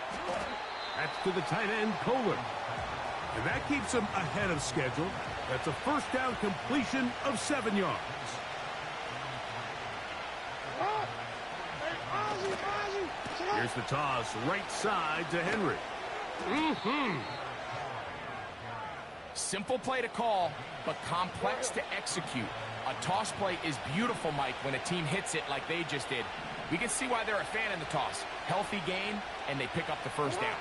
G: That's to the tight end, Kohler. And that keeps him ahead of schedule. That's a first down completion of 7 yards. Here's the toss, right side to Henry.
H: Simple play to call, but complex to execute. A toss play is beautiful, Mike, when a team hits it like they just did. We can see why they're a fan in the toss. Healthy gain, and they pick up the first down.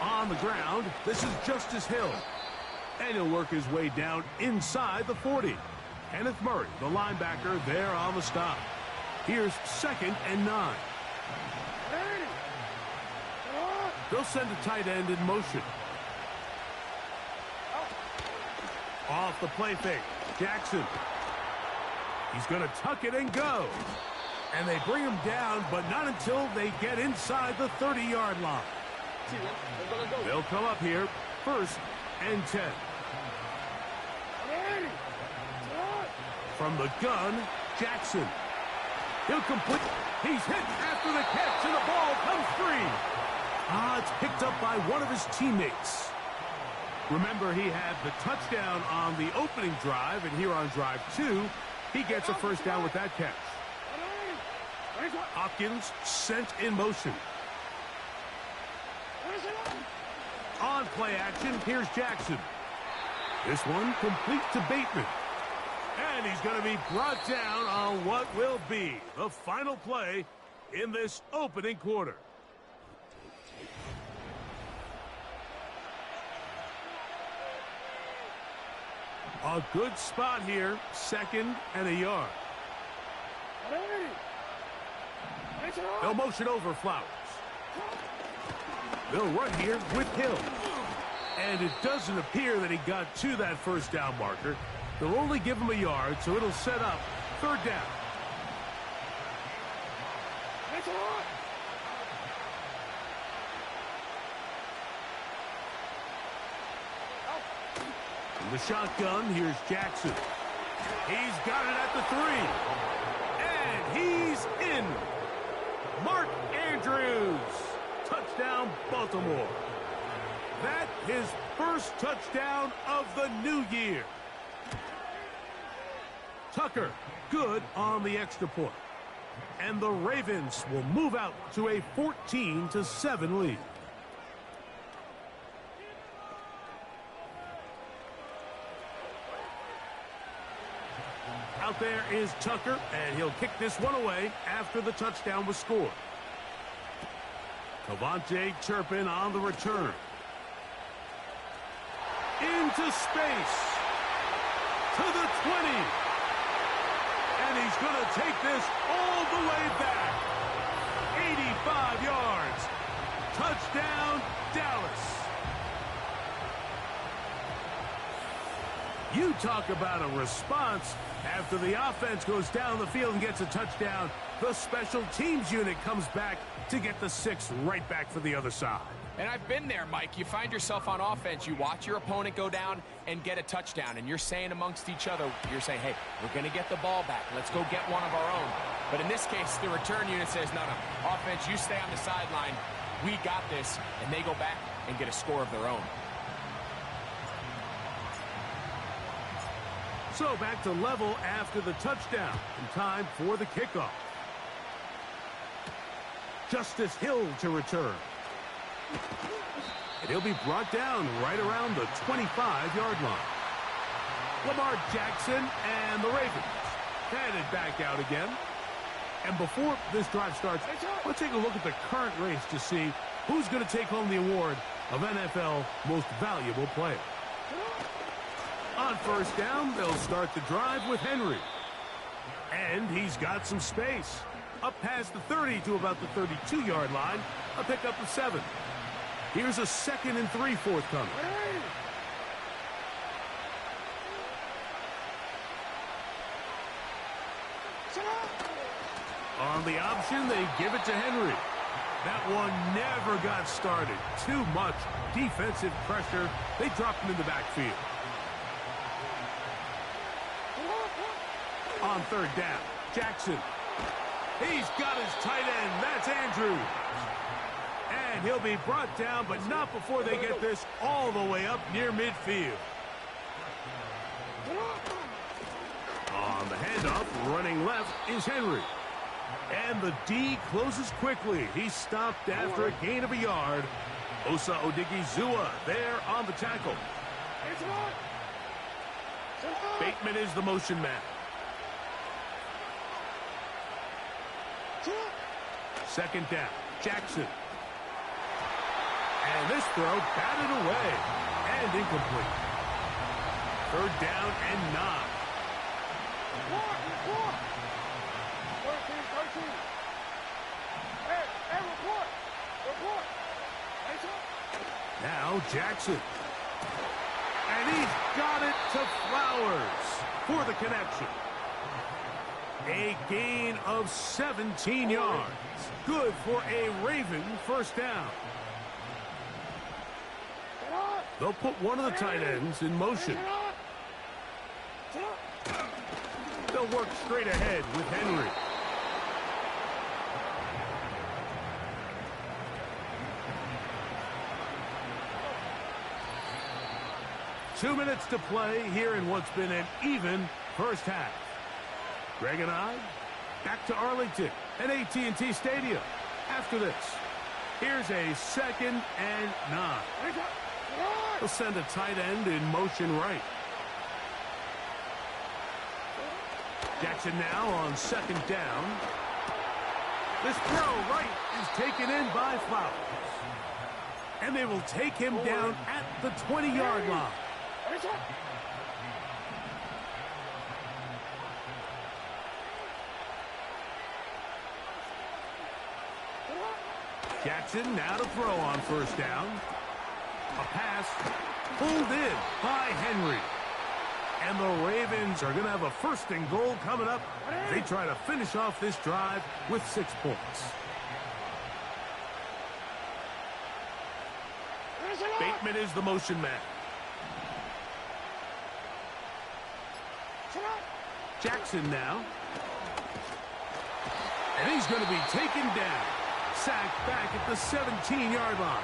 G: On the ground, this is Justice Hill. And he'll work his way down inside the 40. Kenneth Murray, the linebacker, there on the stop. Here's 2nd and 9. They'll send a tight end in motion. Off the play fake, Jackson. He's going to tuck it and go. And they bring him down, but not until they get inside the 30-yard line. They'll come up here, 1st and 10. From the gun, Jackson. He'll complete. He's hit after the catch, and the ball comes free. It's picked up by one of his teammates. Remember, he had the touchdown on the opening drive, and here on drive 2, he gets a first down with that catch. Hopkins sent in motion. On play action, here's Jackson. This one complete to Bateman. And he's going to be brought down on what will be the final play in this opening quarter. A good spot here, 2nd and a yard. They'll motion over Flowers. They'll run here with Hill. And it doesn't appear that he got to that first down marker. They'll only give him a yard, so it'll set up 3rd down. From the shotgun, here's Jackson. He's got it at the 3. And he's in. Mark Andrews. Touchdown, Baltimore. That his first touchdown of the new year. Tucker, good on the extra point. And the Ravens will move out to a 14-7 lead. Out there is Tucker, and he'll kick this one away after the touchdown was scored. Cavante Turpin on the return. Into space. To the 20. And he's going to take this all the way back. 85 yards. Touchdown, Dallas. You talk about a response. After the offense goes down the field and gets a touchdown, the special teams unit comes back to get the 6 right back for the other side.
H: And I've been there, Mike. You find yourself on offense. You watch your opponent go down and get a touchdown, and you're saying amongst each other, you're saying, hey, we're going to get the ball back. Let's go get one of our own. But in this case, the return unit says, no, offense, you stay on the sideline. We got this. And they go back and get a score of their own.
G: So back to level after the touchdown. And time for the kickoff. Justice Hill to return. And he'll be brought down right around the 25-yard line. Lamar Jackson and the Ravens headed back out again. And before this drive starts, let's take a look at the current race to see who's going to take home the award of NFL Most Valuable Player. On first down, they'll start the drive with Henry. And he's got some space. Up past the 30 to about the 32-yard line, a pickup of 7. Here's a 2nd and 3 forthcoming. On the option, they give it to Henry. That one never got started. Too much defensive pressure. They dropped him in the backfield. On third down, Jackson. He's got his tight end. That's Andrews. And he'll be brought down, but not before they get this all the way up near midfield. On the handoff, running left is Henry. And the D closes quickly. He's stopped after a gain of a yard. Osa Odigizua there on the tackle. Bateman is the motion man. Second down, Jackson. And this throw batted away and incomplete. Third down and 9.
D: 13. Hey, report.
G: Now Jackson. And he's got it to Flowers for the connection. A gain of 17 yards. Good for a Raven first down. They'll put one of the tight ends in motion. They'll work straight ahead with Henry. Two minutes to play here in what's been an even first half. Greg and I back to Arlington at AT&T Stadium. After this, here's a 2nd and 9. They'll send a tight end in motion right. Jackson now on 2nd down. This throw right is taken in by Flowers. And they will take him down at the 20-yard line. Jackson now to throw on first down. A pass pulled in by Henry. And the Ravens are going to have a 1st and goal coming up. They try to finish off this drive with 6 points. Bateman is the motion man. Jackson now. And he's going to be taken down. Sacked back at the 17-yard line.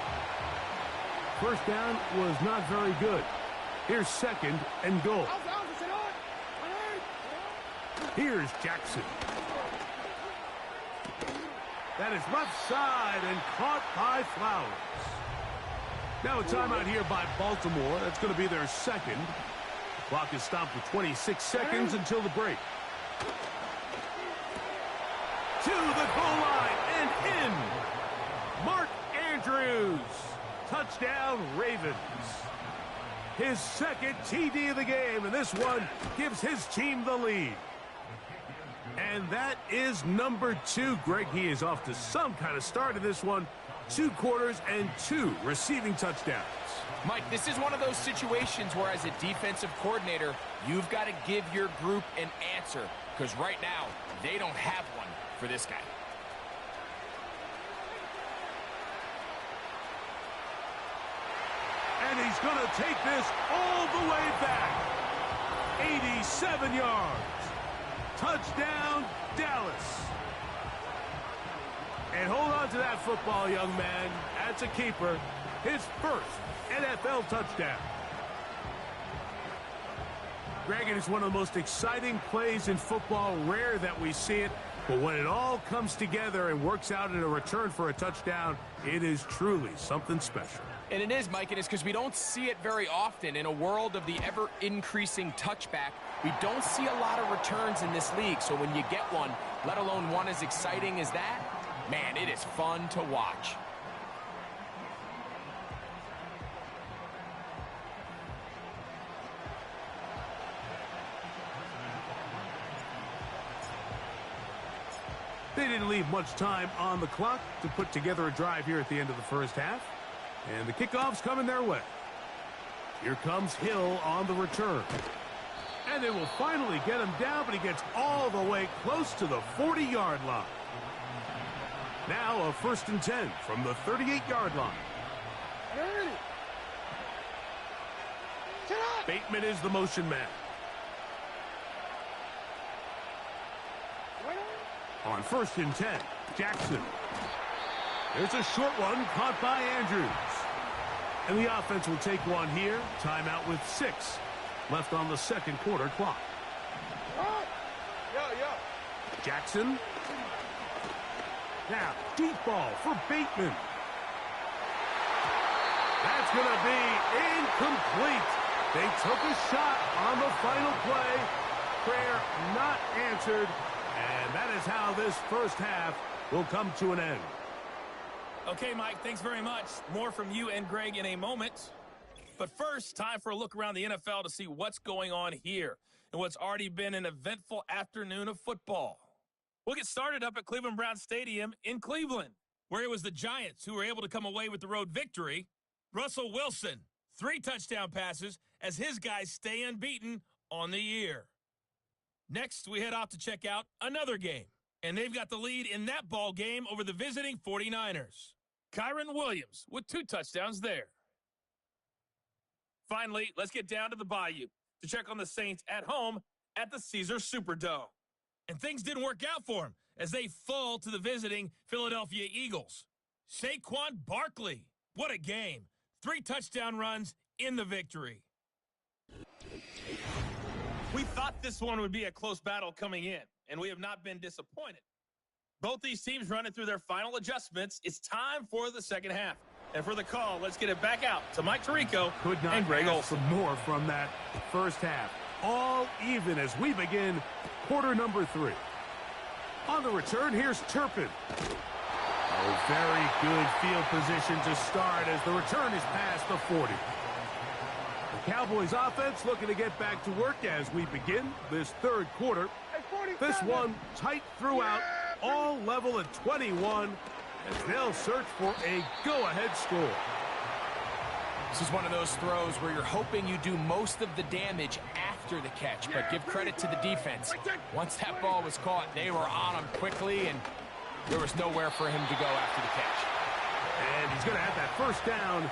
G: First down was not very good. Here's 2nd and goal. Here's Jackson. That is left side and caught by Flowers. Now a timeout here by Baltimore. That's going to be their 2nd. Clock is stopped for 26 seconds until the break. To the goal line and in. Mark Andrews. Touchdown, Ravens. His 2nd TD of the game, and this one gives his team the lead. And that is number 2. Greg, he is off to some kind of start in this one. 2 quarters and 2 receiving touchdowns.
H: Mike, this is one of those situations where as a defensive coordinator, you've got to give your group an answer. Because right now, they don't have one for this guy.
G: And he's going to take this all the way back. 87 yards. Touchdown, Dallas. And hold on to that football, young man. That's a keeper. His first NFL touchdown. Greg, it is one of the most exciting plays in football. Rare that we see it. But when it all comes together and works out in a return for a touchdown, it is truly something special.
H: And it is, Mike, and it's because we don't see it very often. In a world of the ever-increasing touchback, we don't see a lot of returns in this league. So when you get one, let alone one as exciting as that, man, it is fun to watch.
G: They didn't leave much time on the clock to put together a drive here at the end of the first half. And the kickoff's coming their way. Here comes Hill on the return. And they will finally get him down, but he gets all the way close to the 40-yard line. Now a 1st and 10 from the 38-yard line. Bateman is the motion man. On 1st and 10, Jackson. There's a short one caught by Andrews. And the offense will take one here. Timeout with 6 left on the second quarter clock. Jackson. Now, deep ball for Bateman. That's going to be incomplete. They took a shot on the final play. Prayer not answered. And that is how this first half will come to an end.
E: Okay, Mike, thanks very much. More from you and Greg in a moment. But first, time for a look around the NFL to see what's going on here and what's already been an eventful afternoon of football. We'll get started up at Cleveland Browns Stadium in Cleveland, where it was the Giants who were able to come away with the road victory. Russell Wilson, 3 touchdown passes as his guys stay unbeaten on the year. Next, we head off to check out another game, and they've got the lead in that ball game over the visiting 49ers. Kyron Williams with 2 touchdowns there. Finally, let's get down to the Bayou to check on the Saints at home at the Caesars Superdome. And things didn't work out for them as they fall to the visiting Philadelphia Eagles. Saquon Barkley, what a game. 3 touchdown runs in the victory. We thought this one would be a close battle coming in, and we have not been disappointed. Both these teams running through their final adjustments. It's time for the second half. And for the call, let's get it back out to Mike Tirico and Greg Olsen.
G: More from that first half. All even as we begin quarter number 3. On the return, here's Turpin. Oh, very good field position to start as the return is past the 40. The Cowboys offense looking to get back to work as we begin this third quarter. This one tight throughout, all level at 21, as they'll search for a go-ahead score.
H: This is one of those throws where you're hoping you do most of the damage after the catch, but give credit to the defense. Once that ball was caught, they were on him quickly, and there was nowhere for him to go after the catch.
G: And he's going to have that first down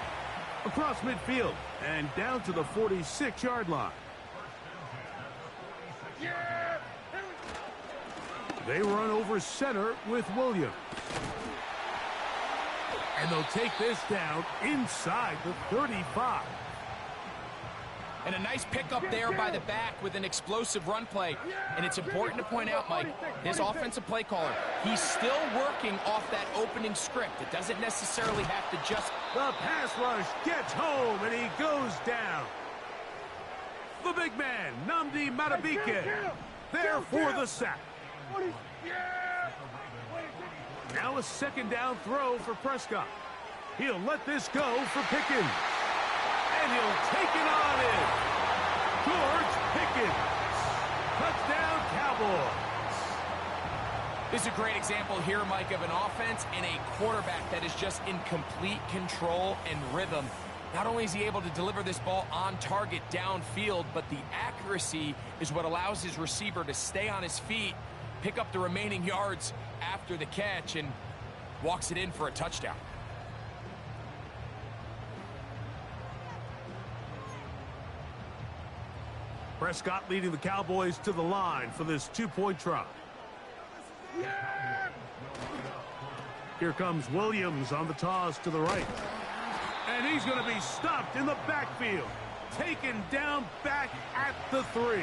G: across midfield and down to the 46-yard line. They run over center with Williams. And they'll take this down inside the 35.
H: And a nice pickup there by the back with an explosive run play. And it's important to point out, Mike, his offensive play caller, he's still working off that opening script. It doesn't necessarily have to just...
G: The pass rush gets home, and he goes down. The big man, Nnamdi Madubuike, there for the sack. Now a second down throw for Prescott. He'll let this go for Pickens. And he'll take it on in. George Pickens. Touchdown, Cowboys.
H: This is a great example here, Mike, of an offense and a quarterback that is just in complete control and rhythm. Not only is he able to deliver this ball on target downfield, but the accuracy is what allows his receiver to stay on his feet, pick up the remaining yards after the catch, and walks it in for a touchdown.
G: Prescott leading the Cowboys to the line for this 2-point try. Here comes Williams on the toss to the right. And he's going to be stopped in the backfield. Taken down back at the 3.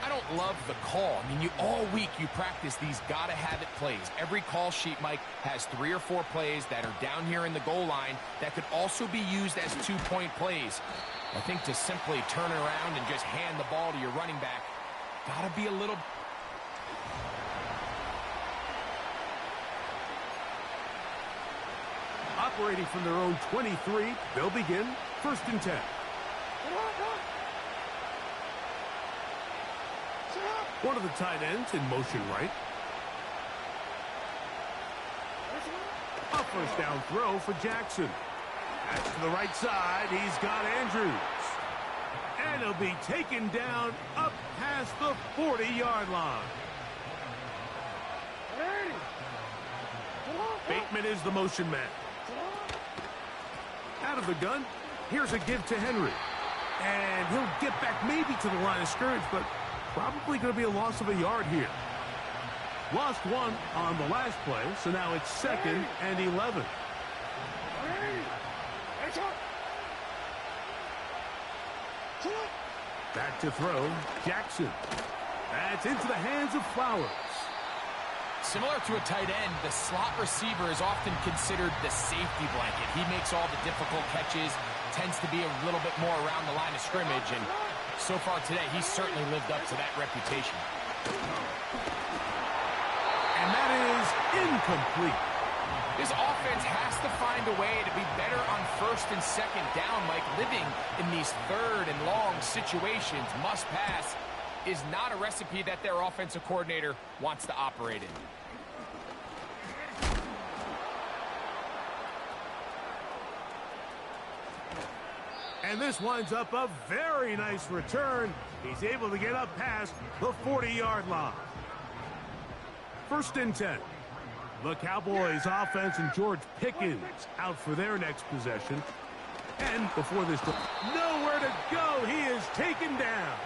H: I don't love the call. I mean, all week you practice these gotta-have-it plays. Every call sheet, Mike, has 3 or 4 plays that are down here in the goal line that could also be used as 2-point plays. I think to simply turn around and just hand the ball to your running back, gotta be a little...
G: Operating from their own 23, they'll begin 1st and 10. One of the tight ends in motion right. A 1st down throw for Jackson. That's to the right side. He's got Andrews. And he'll be taken down up past the 40-yard line. Bateman is the motion man. Out of the gun, here's a give to Henry. And he'll get back maybe to the line of scrimmage, but probably going to be a loss of a yard here. Lost 1 on the last play, so now it's 2nd and 11. Back to throw, Jackson. That's into the hands of Flowers.
H: Similar to a tight end, the slot receiver is often considered the safety blanket. He makes all the difficult catches, tends to be a little bit more around the line of scrimmage, and so far today, he's certainly lived up to that reputation.
G: And that is incomplete.
H: This offense has to find a way to be better on 1st and 2nd down, Mike. Living in these 3rd and long situations, must pass, is not a recipe that their offensive coordinator wants to operate in.
G: And this winds up a very nice return. He's able to get up past the 40-yard line. 1st and 10. The Cowboys offense and George Pickens out for their next possession. And before this, nowhere to go. He is taken down.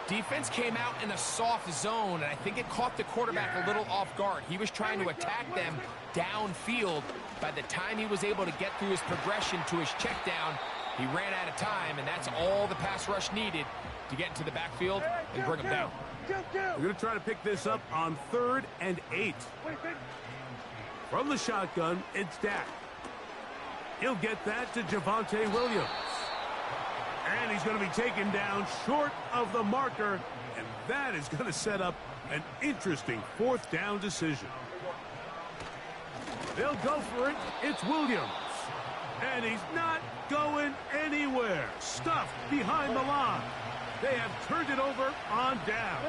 H: Defense came out in a soft zone, and I think it caught the quarterback a little off guard. He was trying to attack them downfield. By the time he was able to get through his progression to his check down, he ran out of time, and that's all the pass rush needed to get into the backfield and bring him down.
G: They're going to try to pick this up on 3rd and 8. From the shotgun, it's Dak. He'll get that to Javonte Williams. And he's going to be taken down short of the marker, and that is going to set up an interesting 4th down decision. They'll go for it. It's Williams. And he's not going anywhere. Stuffed behind the line. They have turned it over on down.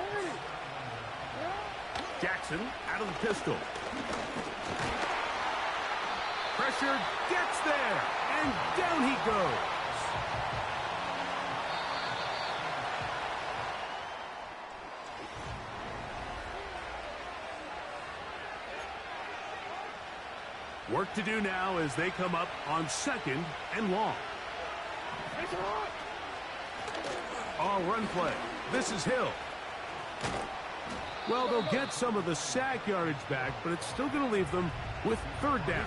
G: Jackson out of the pistol. Pressure gets there, and down he goes. Work to do now as they come up on 2nd and long. On run play. This is Hill. Well, they'll get some of the sack yardage back, but it's still going to leave them with 3rd down.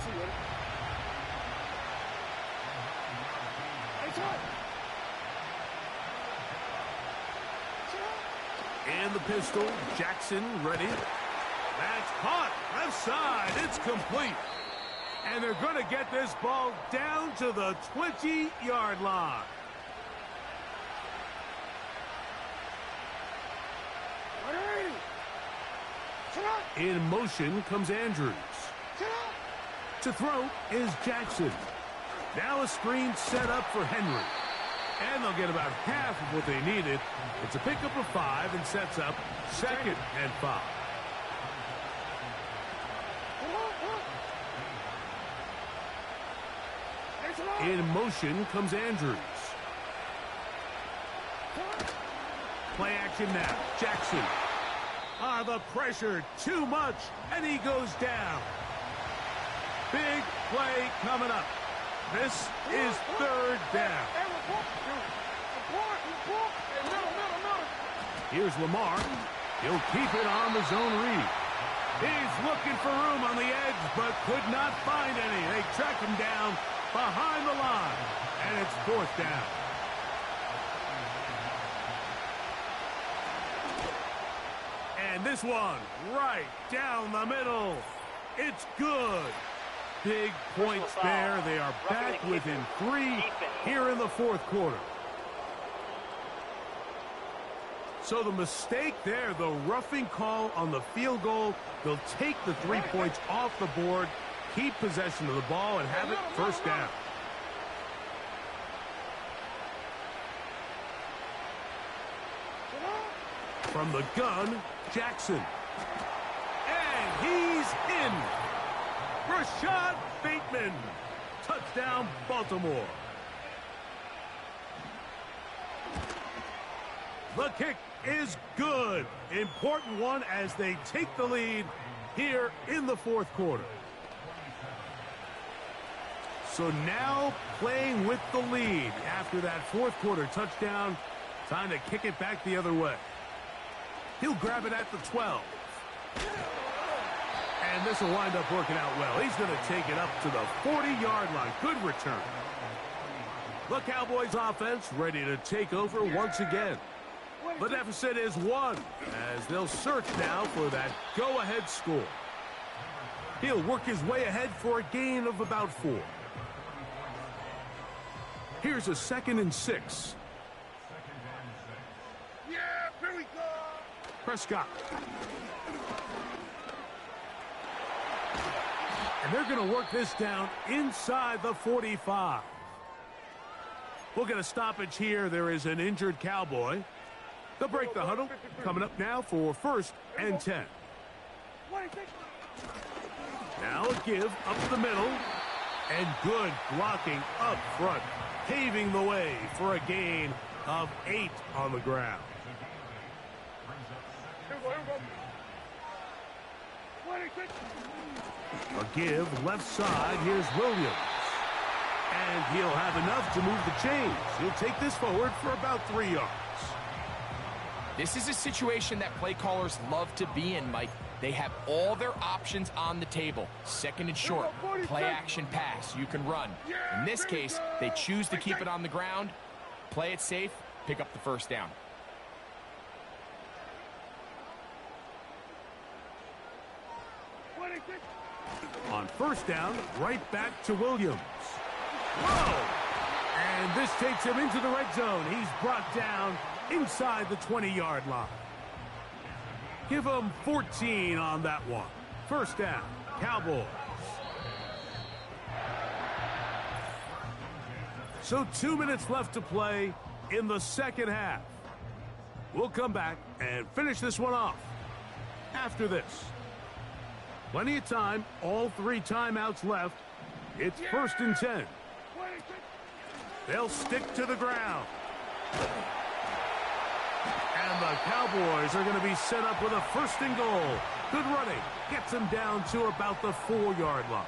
G: And the pistol. Jackson ready. That's caught. Left side. It's complete. And they're going to get this ball down to the 20-yard line. In motion comes Andrews. To throw is Jackson. Now a screen set up for Henry. And they'll get about half of what they needed. It's a pickup of 5 and sets up 2nd and 5. In motion comes Andrews. Play action now. Jackson. The pressure too much, and he goes down. Big play coming up. This is 3rd down. Here's Lamar. He'll keep it on the zone read. He's looking for room on the edge, but could not find any. They track him down behind the line, and it's 4th down. And this one right down the middle. It's good. Big points there. They are back within 3 here in the fourth quarter. So the mistake there, the roughing call on the field goal, they'll take the 3 points off the board, keep possession of the ball, and have it first down. From the gun, Jackson. And he's in. Rashad Bateman. Touchdown, Baltimore. The kick is good. Important one as they take the lead here in the fourth quarter. So now playing with the lead after that fourth quarter touchdown. Time to kick it back the other way. He'll grab it at the 12. And this will wind up working out well. He's going to take it up to the 40-yard line. Good return. The Cowboys offense ready to take over once again. The deficit is 1 as they'll search now for that go-ahead score. He'll work his way ahead for a gain of about 4. Here's a 2nd and 6.
D: Yeah, here we go.
G: Prescott. And they're going to work this down inside the 45. We'll get a stoppage here. There is an injured Cowboy. They'll break the huddle. Coming up now for 1st and 10. Now a give up the middle. And good blocking up front. Paving the way for a gain of 8 on the ground. A give left side. Here's Williams. And he'll have enough to move the chains. He'll take this forward for about 3 yards.
H: This is a situation that play callers love to be in, Mike. They have all their options on the table. 2nd and short, play action pass, you can run. In this case, they choose to keep it on the ground, play it safe, pick up the first down.
G: On 1st down, right back to Williams. Whoa! And this takes him into the red zone. He's brought down inside the 20-yard line. Give him 14 on that one. 1st down, Cowboys. So 2 minutes left to play in the second half. We'll come back and finish this one off after this. Plenty of time, all 3 timeouts left. It's 1st and 10. They'll stick to the ground. And the Cowboys are going to be set up with a 1st and goal. Good running. Gets them down to about the 4-yard line.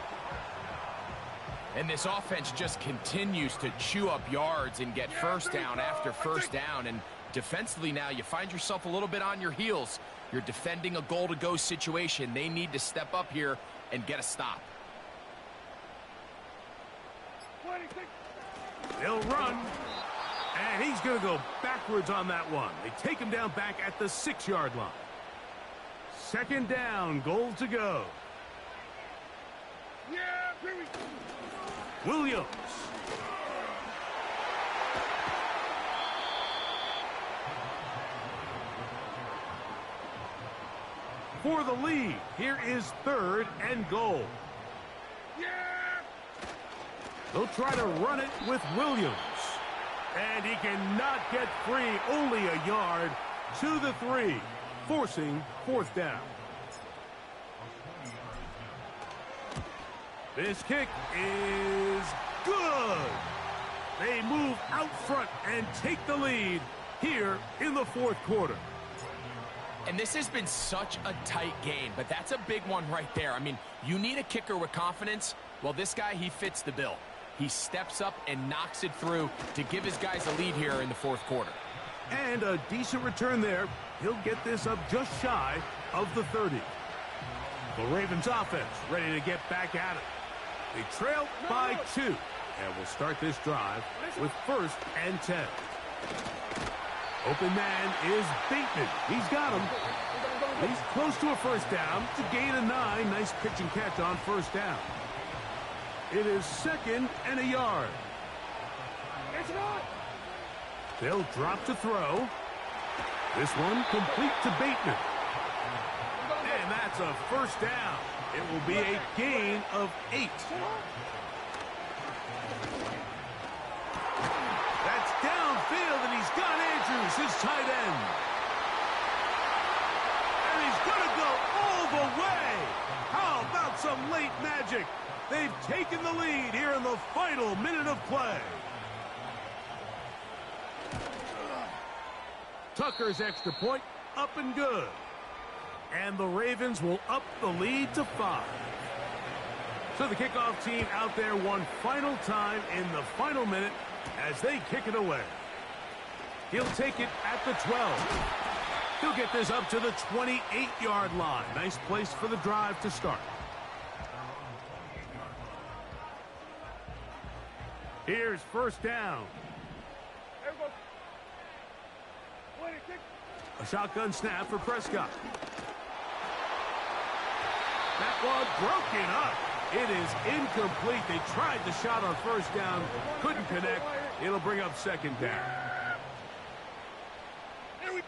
H: And this offense just continues to chew up yards and get 1st down after 1st down. And defensively now, you find yourself a little bit on your heels. You're defending a goal-to-go situation. They need to step up here and get a stop.
G: They'll run. And he's going to go backwards on that one. They take him down back at the 6-yard line. 2nd down, goal to go. Williams. For the lead, here is 3rd and goal. They'll try to run it with Williams. And he cannot get free, only a yard to the 3, forcing 4th down. This kick is good. They move out front and take the lead here in the 4th quarter.
H: And this has been such a tight game, but that's a big one right there. I mean, you need a kicker with confidence. Well, this guy, he fits the bill. He steps up and knocks it through to give his guys a lead here in the 4th quarter.
G: And a decent return there. He'll get this up just shy of the 30. The Ravens offense ready to get back at it. They trail by 2. And we'll start this drive with 1st and 10. Open man is Bateman. He's got him. He's close to a first down to gain a 9. Nice pitch and catch on first down. It is 2nd and a yard. They'll drop to throw. This one complete to Bateman. And that's a first down. It will be a gain of 8. That's downfield, and he's got Andrews, his tight end. And he's going to go all the way. How about some late magic? They've taken the lead here in the final minute of play. Tucker's extra point, up and good. And the Ravens will up the lead to 5. So the kickoff team out there one final time in the final minute as they kick it away. He'll take it at the 12. He'll get this up to the 28-yard line. Nice place for the drive to start. Here's first down. A shotgun snap for Prescott. That one broken up. It is incomplete. They tried the shot on first down. Couldn't connect. It'll bring up second down.
D: Here we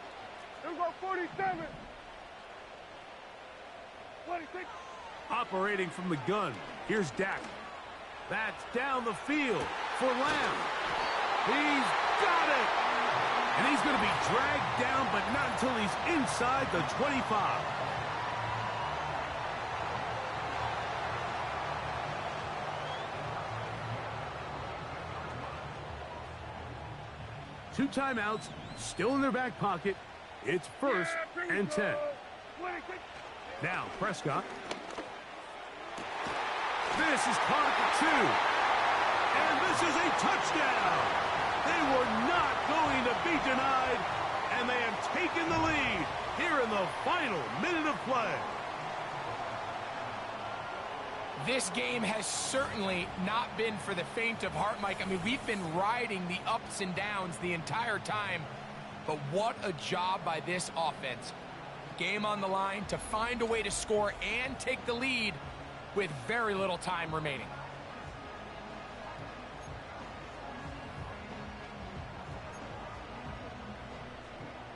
D: go, 47. 26.
G: Operating from the gun. Here's Dak. That's down the field for Lamb. He's got it. And he's going to be dragged down, but not until he's inside the 25. Two timeouts still in their back pocket. It's 1st and 10. Now Prescott. This is caught at the 2. And this is a touchdown. They were not going to be denied, and they have taken the lead here in the final minute of play.
H: This game has certainly not been for the faint of heart, Mike. I mean, we've been riding the ups and downs the entire time, but what a job by this offense. Game on the line to find a way to score and take the lead with very little time remaining.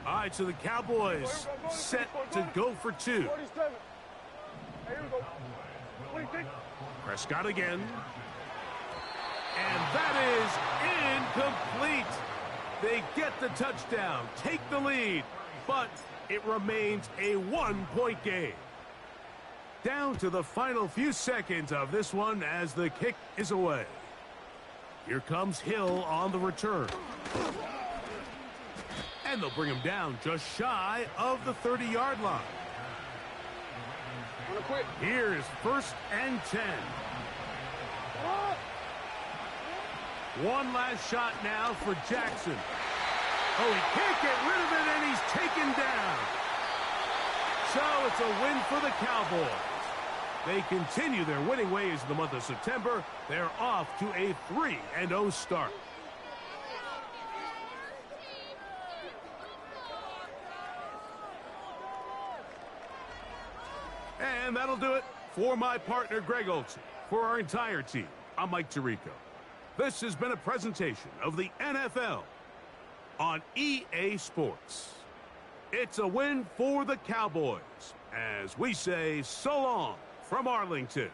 G: All right, so the Cowboys set to go for 2. Prescott again. And that is incomplete. They get the touchdown, take the lead, but it remains a 1-point game. Down to the final few seconds of this one as the kick is away. Here comes Hill on the return. And they'll bring him down just shy of the 30-yard line. Here's 1st and 10. One last shot now for Jackson. Oh, he can't get rid of it, and he's taken down. So it's a win for the Cowboys. They continue their winning ways in the month of September. They're off to a 3-0 start. And that'll do it for my partner, Greg Olson. For our entire team, I'm Mike Tirico. This has been a presentation of the NFL on EA Sports. It's a win for the Cowboys, as we say so long from Arlington.